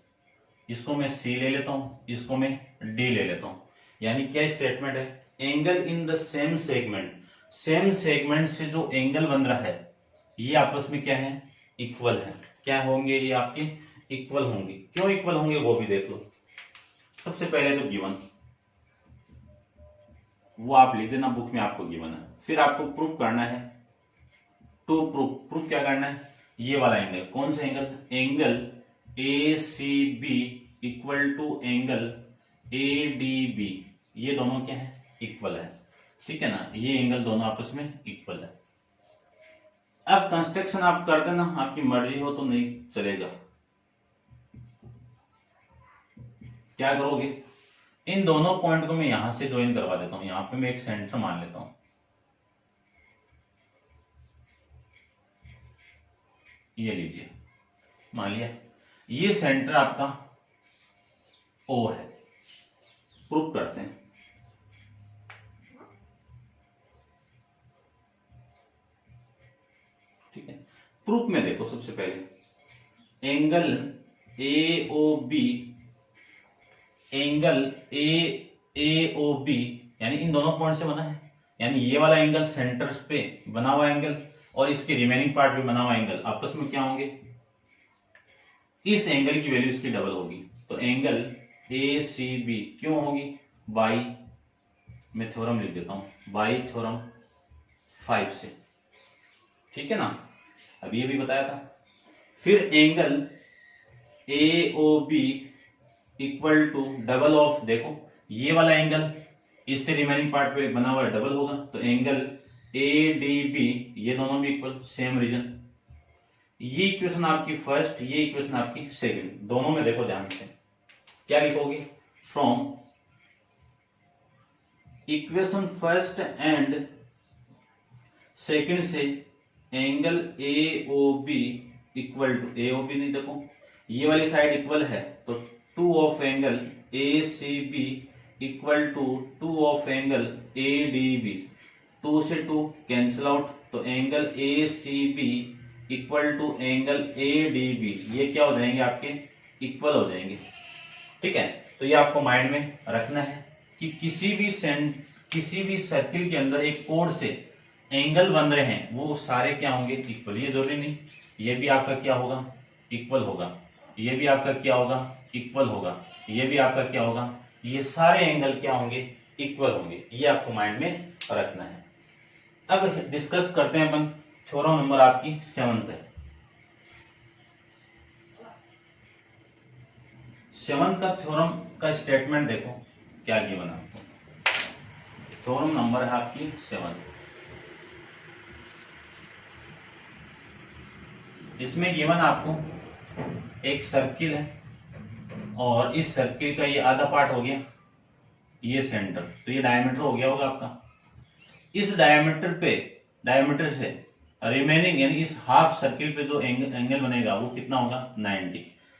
इसको मैं C ले लेता हूं, इसको मैं D ले लेता हूं। यानी क्या स्टेटमेंट है, angle in the same segment से जो एंगल बन रहा है ये आपस में क्या है, इक्वल है। क्या होंगे ये आपके, इक्वल होंगे। क्यों इक्वल होंगे वो भी देख लो। सबसे पहले तो गिवन, वो आप लिख देना बुक में, आपको गिवन है। फिर आपको प्रूफ करना है, टू प्रूफ क्या करना है, ये वाला एंगल, कौन सा angle ACB equal to angle ADB, ये दोनों क्या है, इक्वल है, ठीक है ना। ये एंगल दोनों आपस में इक्वल है। अब कंस्ट्रक्शन आप कर देना, आपकी मर्जी हो तो नहीं चलेगा। क्या करोगे, इन दोनों पॉइंट को मैं यहां से ज्वाइन करवा देता हूं। यहां पे मैं एक सेंटर मान लेता हूं, ये लीजिए, मान लिया ये सेंटर आपका O है। प्रूफ करते हैं, ठीक है। प्रूफ में देखो, सबसे पहले एंगल AOB, एंगल AOB यानी इन दोनों पॉइंट से बना है। यानी ये वाला एंगल सेंटर्स पे बना हुआ एंगल और इसके रिमेनिंग पार्ट पे बना हुआ एंगल आपस में क्या होंगे, इस एंगल की वैल्यू इसकी डबल होगी। तो एंगल ACB क्यों होगी, बाई, मैं थ्योरम लिख देता हूं, बाई थ्योरम 5 से, ठीक है ना। अभी ये भी बताया था। फिर angle AOB equal to double of, देखो ये वाला एंगल इससे रिमेनिंग पार्ट पे बना हुआ डबल होगा, तो एंगल ADB, ये दोनों भी इक्वल, सेम रीजन। ये इक्वेशन आपकी फर्स्ट, ये इक्वेशन आपकी सेकंड, दोनों में देखो ध्यान से क्या लिखोगे, from equation first and second से angle AOB equal to, AOB नहीं, देखो ये वाली साइड इक्वल है, तो 2 of angle ACB equal to 2 of angle ADB, 2 से 2 कैंसिल आउट, तो angle ACB equal to angle ADB, ये क्या हो जाएंगे आपके, इक्वल हो जाएंगे। ठीक है, तो ये आपको माइंड में रखना है कि किसी भी सर्किल के अंदर एक कोण से एंगल बन रहे हैं वो सारे क्या होंगे, इक्वल। ये जरूरी नहीं, ये भी आपका क्या होगा, इक्वल होगा, ये भी आपका क्या होगा, इक्वल होगा, ये भी आपका क्या होगा, ये सारे एंगल क्या होंगे, इक्वल होंगे। ये आपको माइंड में रखना है। अब डिस्कस करते हैं अपन थ्योरम नंबर आपकी 7th है। 7th का थ्योरम का स्टेटमेंट देखो क्या गिवन है आपको। थ्योरम नंबर है आपकी 7। इसमें गिवन आपको एक सर्किल है और इस सर्किल का ये आधा पार्ट हो गया, ये सेंटर, तो ये डायमीटर हो गया होगा आपका। इस डायमीटर से रिमेनिंग यानी इस हाफ सर्किल पे जो एंगल बनेगा वो कितना होगा, 90।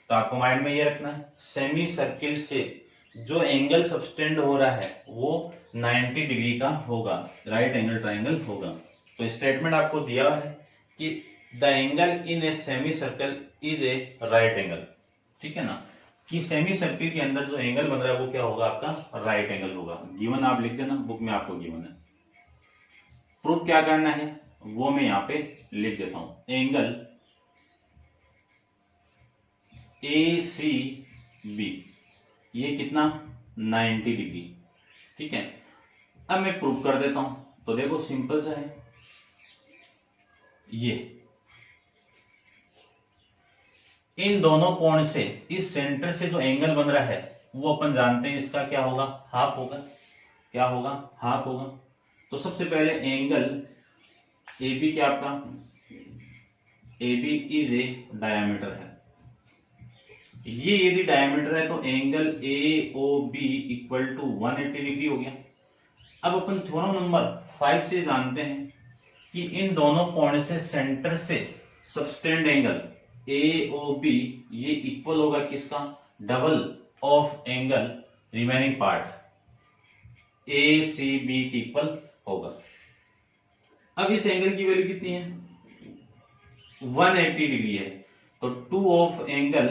तो आपको माइंड में ये रखना है, सेमी सर्किल से जो एंगल सबटेंड हो रहा है वो 90 डिग्री का होगा, राइट एंगल ट्राइंगल होगा। तो स्टेटमेंट आपको दिया है कि the angle in a semi circle is a right angle. ठीक है ना, कि सेमी सर्किल के अंदर जो एंगल बन रहा है वो क्या होगा, आपका राइट एंगल होगा। गिवन आप लिख देना, बुक में आपको गिवन है। प्रूफ क्या करना है वो मैं यहाँ पे लिख देता हूं। एंगल ACB ये कितना, 90 डिग्री। ठीक है, अब मैं प्रूफ कर देता हूं। तो देखो सिंपल सा है, ये इन दोनों कोण से इस सेंटर से जो एंगल बन रहा है वो अपन जानते हैं इसका क्या होगा, हाफ होगा। क्या होगा, हाफ होगा। तो सबसे पहले एंगल AB क्या आपका, AB इज ए डायमीटर है। ये यदि डायमीटर है तो angle AOB equal to 180 degree हो गया। अब अपन थ्योरम नंबर 5 से जानते हैं कि इन दोनों कोण से सेंटर से सबटेंड एंगल AOB ये इक्वल होगा किसका, double of angle remaining part ACB की इक्वल होगा। अब इस एंगल की वैल्यू कितनी है, 180 डिग्री है। तो 2 ऑफ एंगल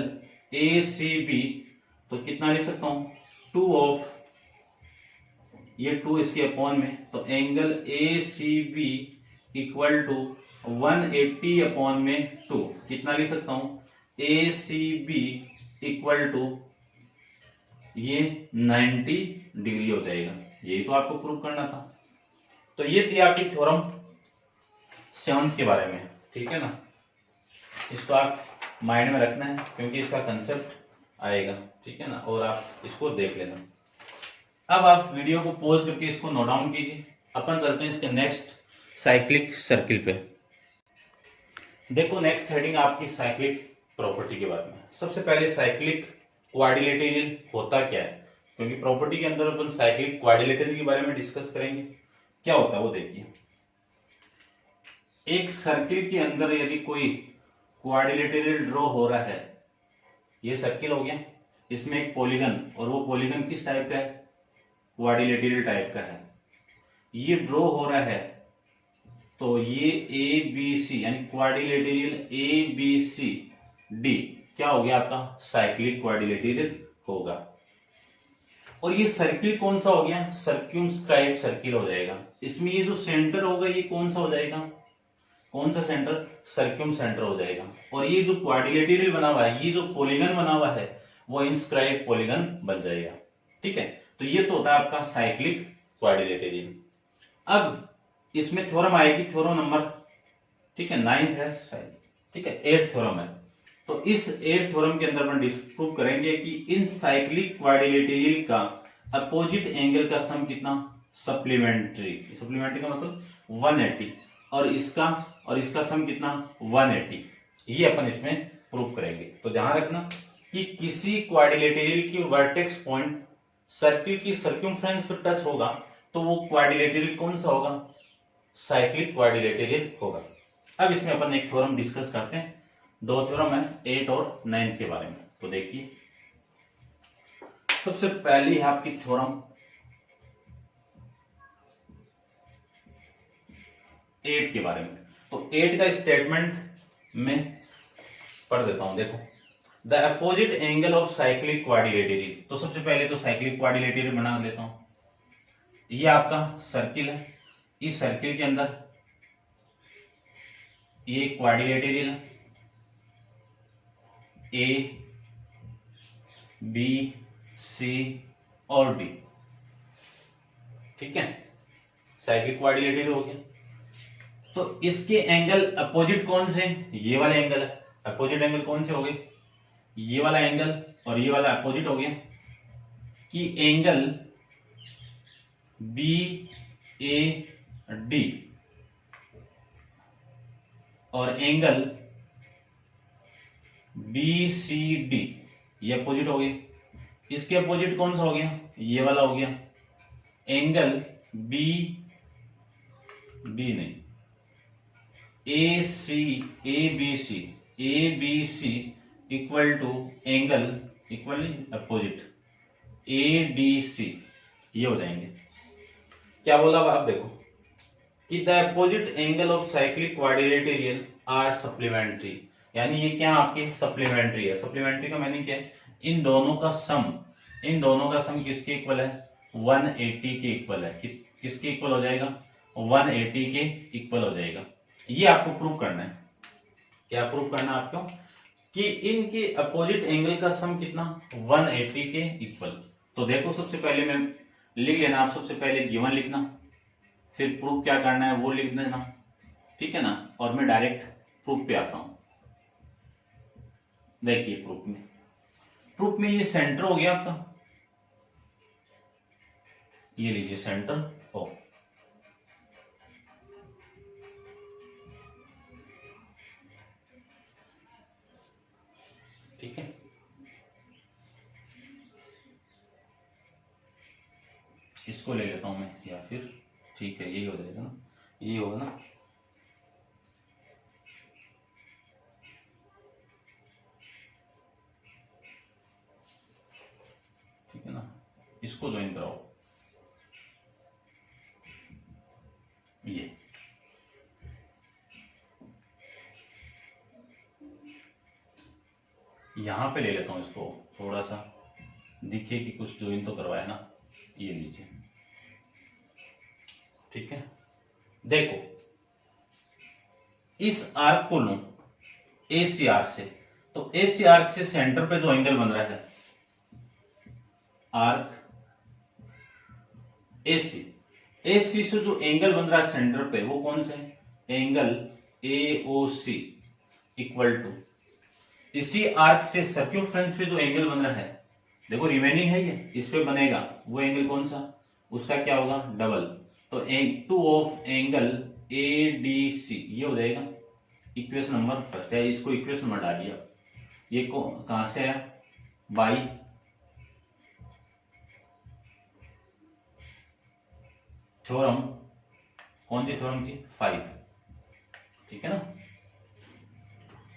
ACB, तो कितना लिख सकता हूं, 2 ऑफ, ये 2 इसके अपॉन में, तो angle ACB equal to 180 upon में 2, कितना लिख सकता हूं, ACB इक्वल टू ये 90 डिग्री हो जाएगा। यही तो आपको प्रूव करना था। तो ये थी आपकी थ्योरम 7 के बारे में। ठीक है ना, इसको आप माइंड में रखना है क्योंकि इसका कंसेप्ट आएगा। ठीक है ना, और आप इसको देख लेना। अब आप वीडियो को पॉज करके इसको नोट डाउन कीजिए। अपन चलते हैं इसके नेक्स्ट साइक्लिक सर्किल पे। देखो नेक्स्ट हेडिंग आपकी साइक्लिक प्रॉपर्टी के बारे में। सबसे पहले साइक्लिक क्वाड्रिलेटरल होता क्या है, क्योंकि प्रॉपर्टी के अंदर अपन साइक्लिक क्वाड्रिलेटरल के बारे में डिस्कस करेंगे। क्या होता है वो देखिए। एक सर्किल के अंदर यदि कोई क्वाड्रिलेटरल ड्रॉ हो रहा है, ये सर्किल हो गया, इसमें एक पॉलीगन, और वो पॉलीगन किस टाइप का है, क्वाड्रिलेटरल टाइप का है, ये ड्रॉ हो रहा है। तो ये ABC यानी क्वाड्रिलेटरल ABCD क्या हो गया आपका, साइक्लिक क्वाड्रिलेटरल होगा। और ये सर्किल कौन सा हो गया, सर्क्यूमस्क्राइब सर्किल हो जाएगा। इसमें ये जो सेंटर होगा ये कौन सा हो जाएगा, कौन सा सेंटर, सर्क्यूम सेंटर हो जाएगा। और ये जो क्वाड्रिलेटरल बना हुआ है, ये जो पॉलीगन बना हुआ है वो इंस्क्राइब पॉलीगन बन जाएगा। ठीक है, तो ये तो होता है आपका साइक्लिक क्वाड्रिलेटरल। अब इसमें थ्योरम आएगी, थ्योरम नंबर, ठीक है 9th है शायद, ठीक है 8th थ्योरम है। तो इस 8th थ्योरम के अंदर अपन प्रूव करेंगे कि इन साइक्लिक क्वाड्रिलेटरल का अपोजिट एंगल का सम कितना, सप्लीमेंट्री का मतलब 180, और इसका सम कितना 180। ये अपन इसमें प्रूव करेंगे। तो ध्यान रखना कि किसी क्वाड्रिलेटरल की वर्टेक्स पॉइंट सर्किल की सर्कमफ्रेंस पर टच होगा तो वो क्वाड्रिलेटरल कौन सा होगा, साइक्लिक क्वाड्रिलेटरल होगा। अब इसमें अपन एक थ्योरम डिस्कस करते हैं। 2 थ्योरम है 8 और 9 के बारे में। तो देखिए सबसे पहली है आपकी थ्योरम 8 के बारे में। तो 8 का स्टेटमेंट मैं पढ़ देता हूं, देखो। The opposite angle of cyclic quadrilateral, तो सबसे पहले तो साइक्लिक क्वाड्रिलेटरल बना लेता हूं। ये आपका सर्किल है, इस सर्किल के अंदर ये क्वाड्रिलेटरल है, ए बी सी और डी, ठीक है, साइक्लिक क्वाड्रिलेटरल हो गया। तो इसके एंगल अपोजिट कौन से, ये वाले एंगल है, अपोजिट एंगल कौन से हो गए, ये वाला एंगल और ये वाला अपोजिट हो गया, कि एंगल बी ए डी और एंगल बी सी डी, ये अपोजिट हो गए। इसके अपोजिट कौन सा हो गया, ये वाला हो गया, एंगल बी नहीं, A B C equal to angle equally opposite A D C, ये हो जाएंगे। क्या बोला आप देखो कि the opposite angle of cyclic quadrilateral are supplementary, यानी ये क्या आपके सप्लीमेंट्री है। सप्लीमेंट्री का मीनिंग क्या है, इन दोनों का सम किसके इक्वल है, 180 के इक्वल है। किसके इक्वल हो जाएगा, 180 के इक्वल हो जाएगा। ये आपको प्रूव करना है। क्या प्रूव करना है आपको, कि इनके अपोजिट एंगल का सम कितना, 180 के इक्वल। तो देखो सबसे पहले मैं लिख लेना, आप सबसे पहले गिवन लिखना, फिर प्रूफ क्या करना है वो लिख देना, ठीक है ना। और मैं डायरेक्ट प्रूफ पे आता हूं। देखिए प्रूफ में ये सेंटर हो गया आपका, ये लीजिए सेंटर ओ, ठीक है। इसको ले लेता हूं मैं, या फिर ठीक है यही हो जाएगा ना, ये होगा ना, ठीक है ना। इसको ज्वाइन कराओ, ये यहां पे ले लेता हूं इसको, थोड़ा सा दिखे कि कुछ ज्वाइन तो करवाया ना, ये लीजिए, ठीक है। देखो इस आर्क को लूं एसी आर्क से, तो एसी आर्क से सेंटर पे जो एंगल बन रहा है, आर्क एसी से जो एंगल बन रहा है सेंटर पे, वो कौन सा है, एंगल एओसी इक्वल टू, इसी आर्क से सर्क्यूमफ्रेंस पे जो एंगल बन रहा है, देखो रिमेनिंग है ये, इस पे बनेगा वो एंगल कौन सा, उसका क्या होगा, डबल। तो 2 ऑफ एंगल एडीसी, ये हो जाएगा इक्वेशन नंबर फर्स्ट है। इसको इक्वेशन नंबर डालिए, ये कहां से आया, बाई थ्योरम, कौन सी थ्योरम थी, 5, ठीक है ना।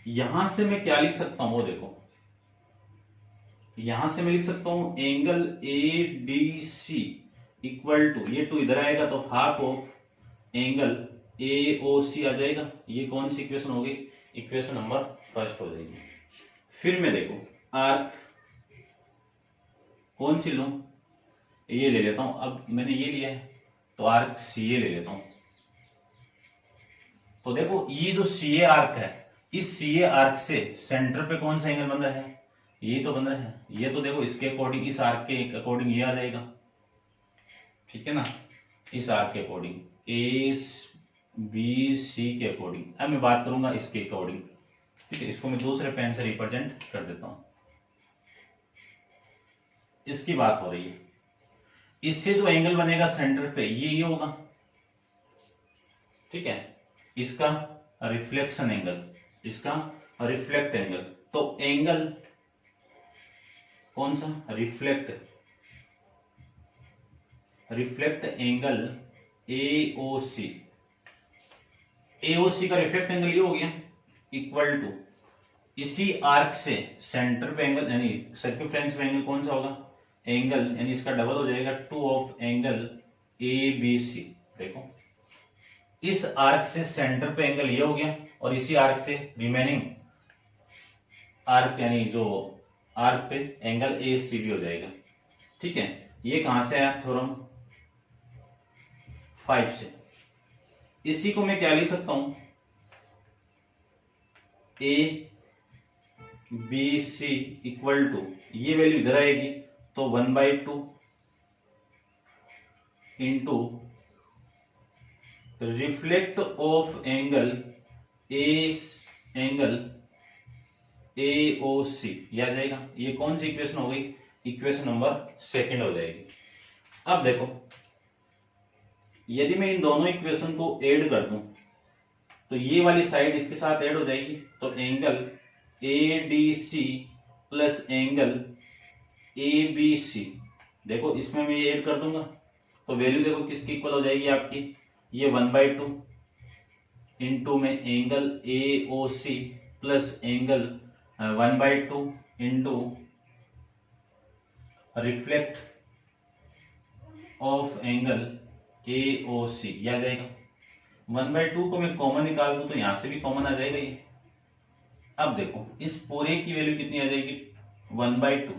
यहां से मैं क्या लिख सकता हूं, वो देखो, यहां से मैं लिख सकता हूं angle A D C equal to, ये 2 इधर आएगा तो half of angle A O C आ जाएगा। ये कौन सी इक्वेशन होगी, इक्वेशन नंबर फर्स्ट हो जाएगी। फिर मैं देखो आर्क कौन सी लूं, ये ले लेता हूं। अब मैंने ये लिया है तो आर्क सी ए ले लेता हूं। तो देखो ये जो सी ए आर्क है, इस सी ए आर्क से सेंटर पे कौन सा एंगल बन रहा है, ये तो बन रहा है, ये तो देखो इसके अकॉर्डिंग, इस आर्क के अकॉर्डिंग ये आ जाएगा, ठीक है ना, इस आर्क के अकॉर्डिंग, ए बी सी के अकॉर्डिंग। अब मैं बात करूंगा इसके अकॉर्डिंग, ठीक है। इसको मैं दूसरे पेन से रिप्रेजेंट कर देता हूं। इसकी बात हो रही है, इससे जो एंगल बनेगा सेंटर पे, ये होगा, ठीक है, इसका रिफ्लेक्शन एंगल, इसका रिफ्लेक्ट एंगल। तो एंगल कौन सा, रिफ्लेक्ट एंगल एओसी, एओसी का रिफ्लेक्ट एंगल ये हो गया इक्वल टू, इसी आर्क से सेंटर पे एंगल, यानी सर्कमफ्रेंस पे एंगल कौन सा होगा, एंगल, यानी इसका डबल हो जाएगा 2 of angle A B C. देखो इस आर्क से सेंटर पे एंगल ये हो गया और इसी आर्क से रिमेनिंग आर्क यानी जो आर्क पे एंगल ए सी बी हो जाएगा। ठीक है, ये कहां से आया? थ्योरम 5 से। इसी को मैं क्या लिख सकता हूं? A B C equal to, ये वैल्यू इधर आएगी तो 1/2 into reflex of angle A O C, ये आ जाएगा। ये कौन सी इक्वेशन हो गई? इक्वेशन नंबर 2 हो जाएगी। अब देखो, यदि मैं इन दोनों इक्वेशन को ऐड कर दूं तो ये वाली साइड इसके साथ ऐड हो जाएगी, तो angle A D C plus angle A B C, देखो इसमें मैं ये ऐड कर दूंगा तो वैल्यू देखो किसकी इक्वल हो जाएगी आपकी? ये 1/2 इंटू में angle A O C plus angle 1/2 into reflex of angle A O C, यह आ जाएगा। 1/2 को मैं कॉमन निकाल दूं तो यहां से भी कॉमन आ जाएगा ये। अब देखो इस पूरे की वैल्यू कितनी आ जाएगी? 1/2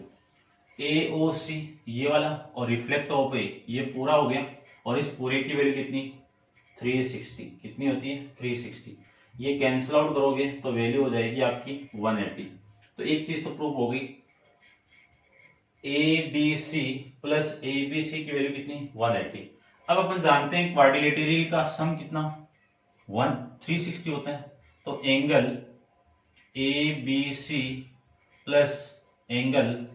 ए ओ सी ये वाला और रिफ्लेक्ट ऑफ ए ये पूरा हो गया, और इस पूरे की वैल्यू कितनी? 360। कितनी होती है? 360। ये कैंसिल आउट करोगे तो वैल्यू हो जाएगी आपकी 180। तो एक चीज तो प्रूफ हो गई, A D C plus A B C की वैल्यू कितनी? 180। अब अपन जानते हैं क्वाड्रिलेटरल का सम कितना? 360 होता है। तो angle A B C plus angle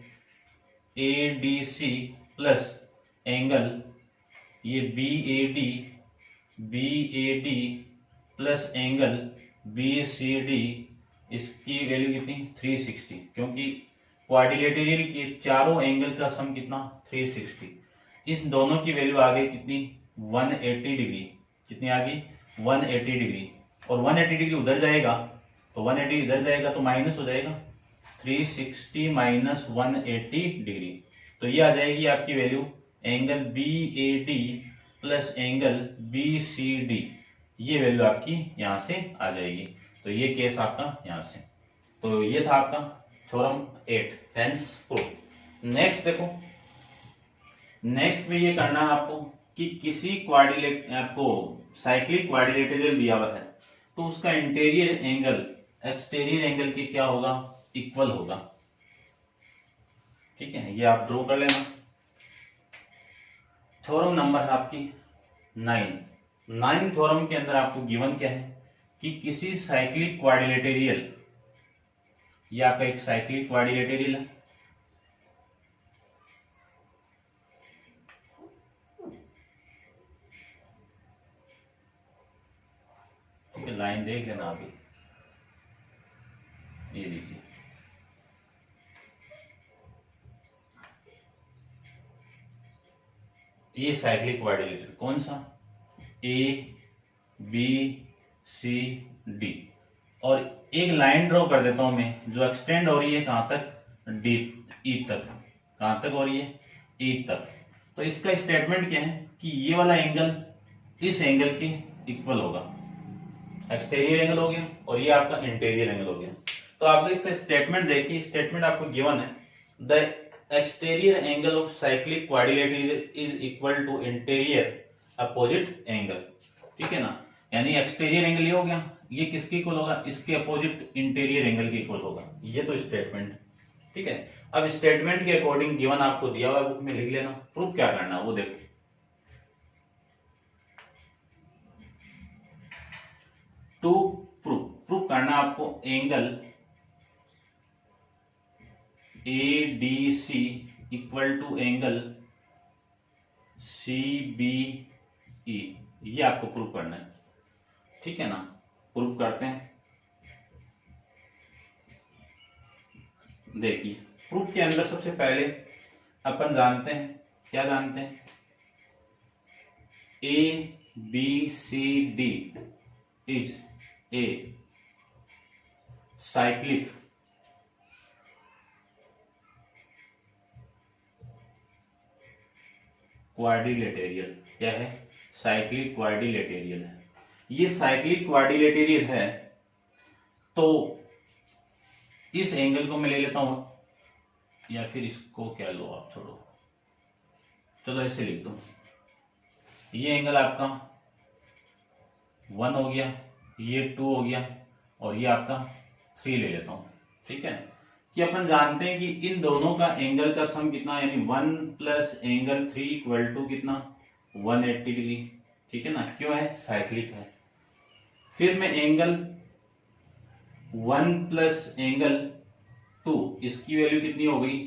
A D C plus angle ये B A D plus angle B C D, इसकी वैल्यू कितनी? 360, क्योंकि क्वाड्रिलेटरल के चारों एंगल का सम कितना? 360। इस दोनों की वैल्यू आ गई कितनी? 180 डिग्री। कितनी आ गई? 180 डिग्री। और 180 डिग्री उधर जाएगा तो 180 इधर जाएगा तो माइनस हो जाएगा, 360 माइनस 180 डिग्री। तो ये आ जाएगी आपकी value angle B A D plus angle B C D, ये वैल्यू आपकी यहां से आ जाएगी। तो ये केस आपका यहां से। तो ये था आपका थ्योरम 8, हेंस प्रूफ। नेक्स्ट देखो, नेक्स्ट में ये करना है आपको कि किसी आपको साइक्लिक क्वाड्रिलेटरल दिया हुआ है तो उसका इंटीरियर एंगल एक्सटीरियर एंगल की क्या होगा? इक्वल होगा। ठीक है, ये आप ड्रॉ कर लेना। थ्योरम नंबर है आपकी 9 थ्योरम के अंदर आपको गिवन क्या है कि किसी साइक्लिक क्वाड्रिलेटरल, ये आपका एक साइक्लिक क्वाड्रिलेटरल है, ठीक है, लाइन देख लेना अभी, ये लीजिए, ये साइक्लिक क्वाड्रिलेटरल कौन सा? ए बी सी डी, और एक लाइन ड्रॉ कर देता हूं मैं जो एक्सटेंड हो रही है कहां तक? डी ई तक। कहां तक हो रही है? ई तक। तो इसका स्टेटमेंट क्या है कि ये वाला एंगल इस एंगल के इक्वल होगा। एक्सटीरियर एंगल हो गया और ये आपका इंटीरियर एंगल हो गया। तो आपको इसका स्टेटमेंट देखिए, स्टेटमेंट आपको गिवन है, the exterior angle of cyclic quadrilateral is equal to interior opposite angle. ठीक है ना, यानी एक्सटीरियर एंगल ये हो गया, ये किसके इक्वल होगा? इसके अपोजिट इंटीरियर एंगल के इक्वल होगा। ये तो स्टेटमेंट। ठीक है, अब स्टेटमेंट के अकॉर्डिंग गिवन आपको दिया हुआ बुक में लिख लेना। प्रूफ क्या करना वो देखो। टू प्रूफ करना आपको angle A D C equal to angle C B E, ये आपको प्रूफ करना है। ठीक है ना, प्रूफ करते हैं। देखिए प्रूफ के अंदर सबसे पहले अपन जानते हैं, क्या जानते हैं? A B C D is a cyclic quadrilateral. क्या है? साइक्लिक क्वाड्रिलेटरल है। ये साइक्लिक क्वाड्रिलेटरल है, तो इस एंगल को मैं ले लेता हूं, या फिर इसको क्या लो आप, छोड़ो, चलो ऐसे लिख दो। ये एंगल आपका 1 हो गया, ये 2 हो गया, और ये आपका 3 ले लेता हूं। ठीक है, कि अपन जानते हैं कि इन दोनों का एंगल का सम कितना, यानी 1 प्लस एंगल 3 इक्वल टू कितना, 180 डिग्री। ठीक है ना, क्यों है, साइक्लिक है। फिर मैं एंगल 1 प्लस एंगल 2, इसकी वैल्यू कितनी हो गई,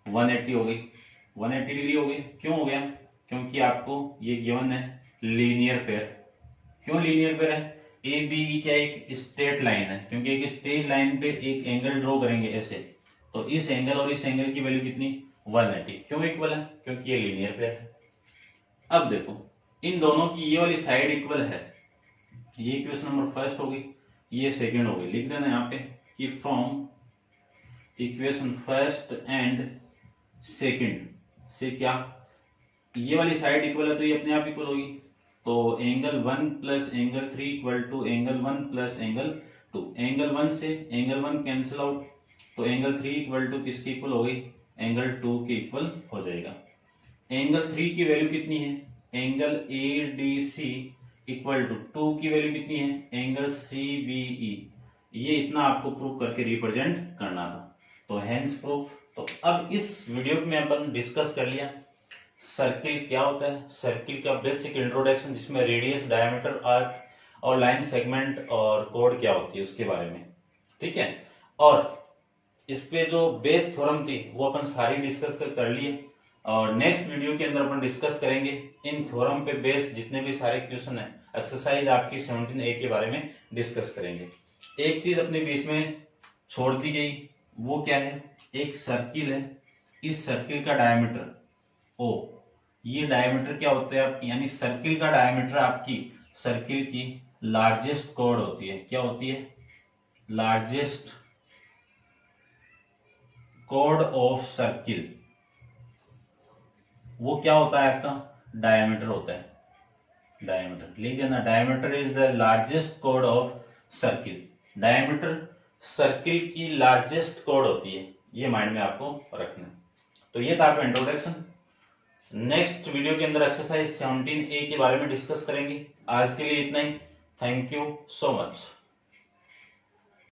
180 हो गई, 180 डिग्री हो गई। क्यों हो गया, क्योंकि आपको ये गिवन है लीनियर पेयर। क्यों लीनियर पेयर है, ए बी की क्या एक स्ट्रेट लाइन है, क्योंकि एक स्ट्रेट लाइन पे एक एंगल ड्रॉ करेंगे ऐसे, तो इस एंगल और इस एंगल की वैल्यू कितनी, 180। क्यों इक्वल है, क्योंकि ये लीनियर पेयर है। अब देखो, इन दोनों की ये वाली साइड इक्वल है, ये इक्वेशन नंबर फर्स्ट होगी, ये सेकंड होगी। लिख देना यहाँ पे कि from equation first and second से क्या, ये वाली साइड इक्वल है तो ये अपने आप इक्वल होगी, तो angle 1 plus angle 3 equal to angle 1 plus angle 2। Angle 1 से एंगल 1 कैंसिल आउट, तो एंगल 3 इक्वल टू किसके इक्वल हो गई, एंगल 2 के इक्वल हो जाएगा। एंगल 3 की वैल्यू कितनी है, एंगल ADC इक्वल टू 2 की वैल्यू कितनी है, एंगल CBE। ये इतना आपको प्रूव करके रिप्रेजेंट करना था, तो हेंस प्रूफ। तो अब इस वीडियो में अपन डिस्कस कर लिया सर्किल क्या होता है, सर्किल का बेसिक इंट्रोडक्शन, जिसमें रेडियस, डायमीटर, आर्क और लाइन सेगमेंट और कोड क्या होती है उसके बारे में। ठीक है, और इस पे जो बेस थ्योरम थी वो अपन सारी डिस्कस कर लिए, और नेक्स्ट वीडियो के अंदर अपन डिस्कस करेंगे इन थ्योरम पे बेस जितने भी सारे क्वेश्चन है, एक्सरसाइज आपकी 17A के बारे में डिस्कस करेंगे। एक चीज अपने बीच में छोड़ दी गई, वो क्या है, एक सर्किल है, इस सर्किल का डायमीटर O, ये डायमीटर क्या होता है आपकी, यानी सर्किल का डायमीटर आपकी सर्किल की लार्जेस्ट कॉर्ड होती है। क्या होती है, लार्जेस्ट कॉर्ड ऑफ सर्किल, वो क्या होता है आपका, डायमीटर होता है। डायमीटर लिख देना, diameter is the largest chord of circle. Diameter circle की लार्जेस्ट कॉर्ड होती है, ये माइंड में आपको रखना। तो ये था आपका इंट्रोडक्शन। नेक्स्ट वीडियो के अंदर एक्सरसाइज 17A के बारे में डिस्कस करेंगे। आज के लिए इतना ही। Thank you so much.